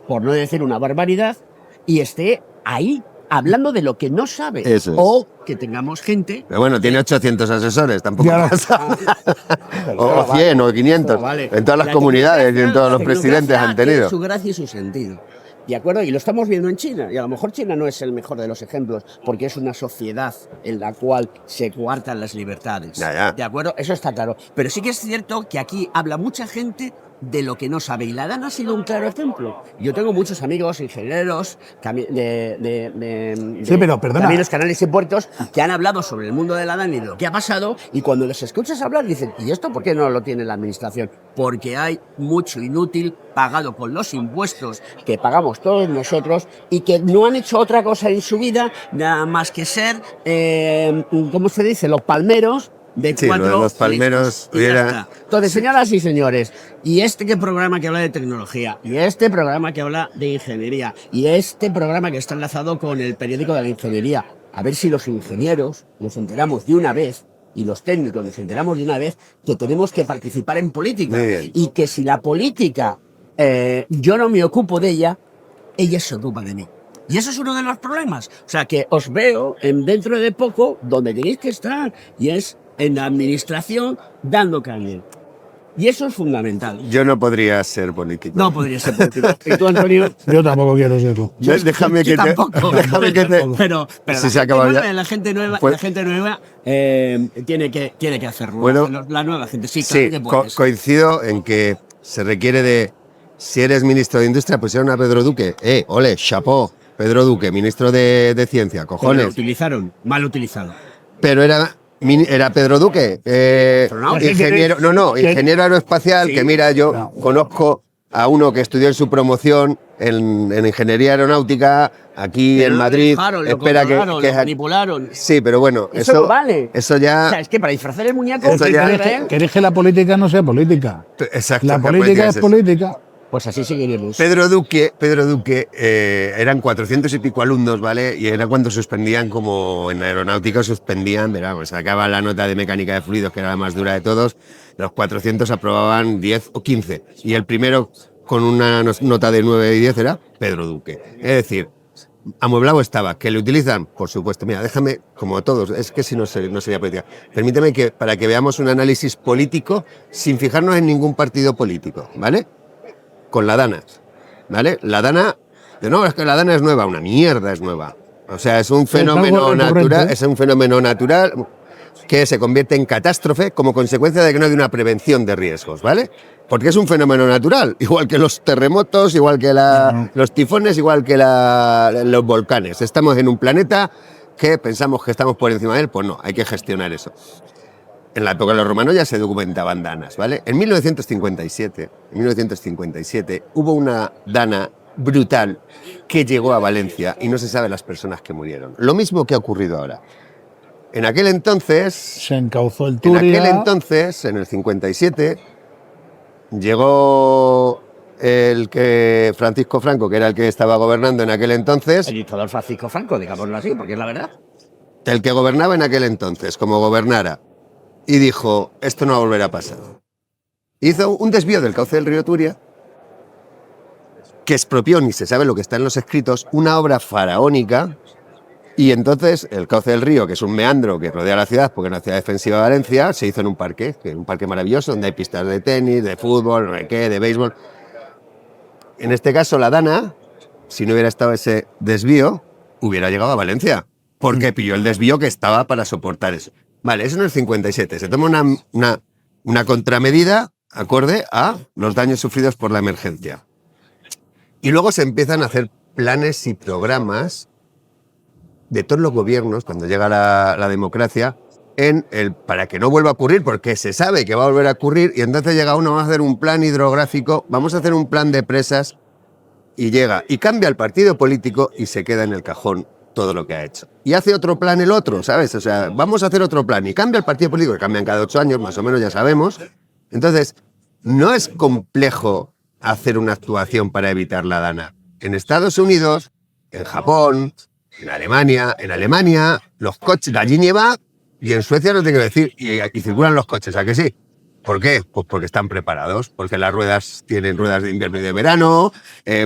por no decir una barbaridad, y esté ahí hablando de lo que no sabe. Eso es. O que tengamos gente. Pero bueno, tiene 800 asesores, tampoco Ya. pasa. O 100 o 500. Pero vale. En todas las La comunidades y en tecnocracia- todos los la presidentes tecnocracia han tenido. tiene su gracia y su sentido. ¿De acuerdo? Y lo estamos viendo en China. Y a lo mejor China no es el mejor de los ejemplos, porque es una sociedad en la cual se coartan las libertades. Ya, ya. ¿De acuerdo? Eso está claro. Pero sí que es cierto que aquí habla mucha gente de lo que no sabe. Y la DAN ha sido un claro ejemplo. Yo tengo muchos amigos ingenieros Sí, pero perdona. caminos, canales y puertos que han hablado sobre el mundo de la DAN y de lo que ha pasado. Y cuando les escuchas hablar, dicen, ¿y esto por qué no lo tiene la administración? Porque hay mucho inútil pagado con los impuestos que pagamos todos nosotros y que no han hecho otra cosa en su vida nada más que ser, ¿cómo se dice? Los palmeros de Sí, lo de cuatro los palmeros listos. Y ya hubiera- está. Entonces, señoras y señores, y este programa que habla de tecnología, y este programa que habla de ingeniería, y este programa que está enlazado con el periódico de la ingeniería, a ver si los ingenieros nos enteramos de una vez, y los técnicos nos enteramos de una vez, que tenemos que participar en política. Muy bien. Y que si la política yo no me ocupo de ella, ella se ocupa de mí. Y eso es uno de los problemas. O sea, que os veo dentro de poco donde tenéis que estar, y es en la administración dando caña. Y eso es fundamental. Yo no podría ser político. No podría ser político. ¿Y tú, Antonio? Yo tampoco quiero serlo. Déjame Yo que te. tampoco. Déjame que te. Pero Si la, se gente acaba nueva, ya. la gente nueva, Pues- la gente nueva tiene que hacerlo. Bueno, La nueva gente, sí, claro Sí, que puedes. coincido en que se requiere de. Si eres ministro de Industria, pues era a Pedro Duque. Ole, chapó. Pedro Duque, ministro de Ciencia, Pero lo cojones. utilizaron, mal utilizado. Pero era Pedro Duque, no, ingeniero, ingeniero aeroespacial, Sí. que mira, yo conozco a uno que estudió en su promoción en ingeniería aeronáutica aquí Pero en lo Madrid. dejaron, lo Espera controlaron, que lo manipularon. sí, pero bueno, Eso no vale. Eso O ya, sea, es que para disfrazar el muñeco, Eso ya- ¿Queréis que la política no sea política? exacto. La que política es eso. política. pues así seguiremos. Pedro Duque, eran 400 y pico alumnos, ¿vale? Y era cuando suspendían, como en aeronáutica suspendían, verá, pues sacaba la nota de mecánica de fluidos, que era la más dura de todos, los 400 aprobaban 10 o 15. Y el primero con una nota de 9 y 10 era Pedro Duque. Es decir, amueblado estaba. ¿Que le utilizan? Por supuesto. Mira, déjame, como todos, es que si no, no sería política. Permíteme que, para que veamos un análisis político sin fijarnos en ningún partido político, ¿vale? Con la DANA, ¿vale? La DANA, no, es que la DANA es nueva, una mierda es nueva. O sea, es un fenómeno algo natural, recurrente. es un fenómeno natural que se convierte en catástrofe como consecuencia de que no hay una prevención de riesgos, ¿vale? Porque es un fenómeno natural, igual que los terremotos, igual que los tifones, igual que los volcanes. Estamos en un planeta que pensamos que estamos por encima de él, pues no, hay que gestionar eso. En la época de los romanos ya se documentaban danas, ¿vale? En 1957 hubo una dana brutal que llegó a Valencia y no se sabe las personas que murieron. Lo mismo que ha ocurrido ahora. En aquel entonces, Se encauzó el en Turia. aquel entonces, en el 57, llegó Francisco Franco, que era el que estaba gobernando en aquel entonces, El dictador Francisco Franco, digámoslo así, porque es la verdad. el que gobernaba en aquel entonces, como gobernara, y dijo, esto no va a volver a pasar. Hizo un desvío del cauce del río Turia, que expropió, ni se sabe lo que está en los escritos, una obra faraónica, y entonces el cauce del río, que es un meandro que rodea la ciudad, porque es una ciudad defensiva de Valencia, se hizo en un parque, que es un parque maravilloso, donde hay pistas de tenis, de fútbol, no sé qué, de béisbol. En este caso, la DANA si no hubiera estado ese desvío, hubiera llegado a Valencia, porque pilló el desvío que estaba para soportar eso. Vale, eso en el 57. Se toma una contramedida acorde a los daños sufridos por la emergencia. Y luego se empiezan a hacer planes y programas de todos los gobiernos, cuando llega la democracia, para que no vuelva a ocurrir, porque se sabe que va a volver a ocurrir, y entonces llega uno, vamos a hacer un plan hidrográfico, vamos a hacer un plan de presas, y llega, y cambia el partido político y se queda en el cajón todo lo que ha hecho. Y hace otro plan el otro, ¿sabes? O sea, vamos a hacer otro plan, y cambia el partido político, que cambian cada 8 años, más o menos, ya sabemos. Entonces, no es complejo hacer una actuación para evitar la dana. En Estados Unidos, en Japón, en Alemania, los coches, allí nieva, y en Suecia no tengo que decir, y aquí circulan los coches, ¿a que sí? ¿Por qué? Pues porque están preparados, porque las ruedas tienen ruedas de invierno y de verano,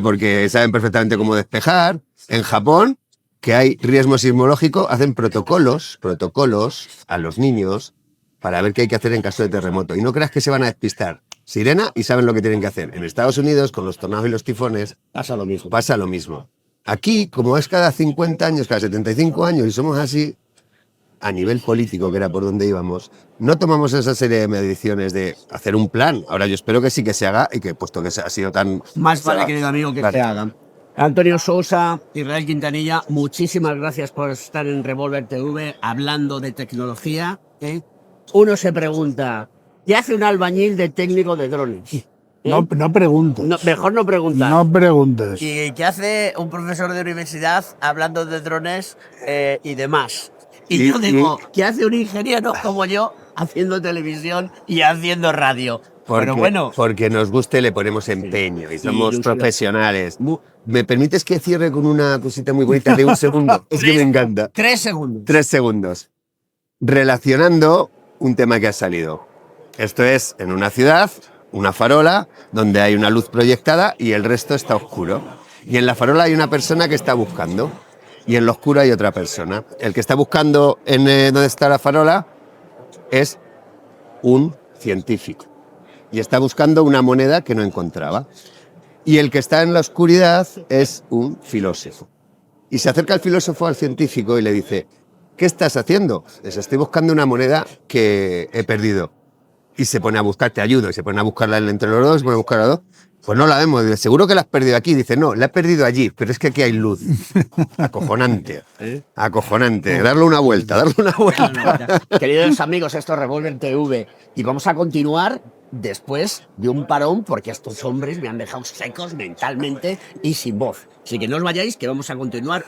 porque saben perfectamente cómo despejar. En Japón, que hay riesgo sismológico, hacen protocolos a los niños para ver qué hay que hacer en caso de terremoto. Y no creas que se van a despistar. Sirena y saben lo que tienen que hacer. En Estados Unidos, con los tornados y los tifones, Pasa lo mismo. pasa lo mismo. Aquí, como es cada 50 años, cada 75 años, y somos así, a nivel político, que era por donde íbamos, no tomamos esa serie de mediciones de hacer un plan. Ahora yo espero que sí que se haga y que, puesto que ha sido tan... Más vale, querido amigo, que Claro. se hagan. Antonio Sousa, Israel Quintanilla, muchísimas gracias por estar en Revolver TV hablando de tecnología. Uno se pregunta, ¿qué hace un albañil de técnico de drones? No preguntes. Mejor no preguntar. No preguntes. ¿Y qué hace un profesor de universidad hablando de drones y demás? Y yo digo, ¿qué hace un ingeniero como yo haciendo televisión y haciendo radio? Pero bueno. Porque nos guste, le ponemos empeño y somos yo- profesionales. ¿Me permites que cierre con una cosita muy bonita de un segundo? Es que me encanta. 3 segundos. 3 segundos. Relacionando un tema que ha salido. Esto es en una ciudad, una farola, donde hay una luz proyectada y el resto está oscuro. Y en la farola hay una persona que está buscando. Y en lo oscuro hay otra persona. El que está buscando en donde está la farola es un científico. Y está buscando una moneda que no encontraba. Y el que está en la oscuridad es un filósofo. Y se acerca el filósofo al científico y le dice, ¿qué estás haciendo? Dice, estoy buscando una moneda que he perdido. Y se pone a buscar, te ayudo, y se pone a buscarla entre los dos, se pone a buscar a dos. Pues no la vemos, dice, seguro que la has perdido aquí. Dice, no, la he perdido allí, pero es que aquí hay luz. Acojonante, acojonante. Darle una vuelta, Queridos amigos, esto es Revolver TV y vamos a continuar después de un parón porque estos hombres me han dejado secos mentalmente y sin voz. Así que no os vayáis, que vamos a continuar.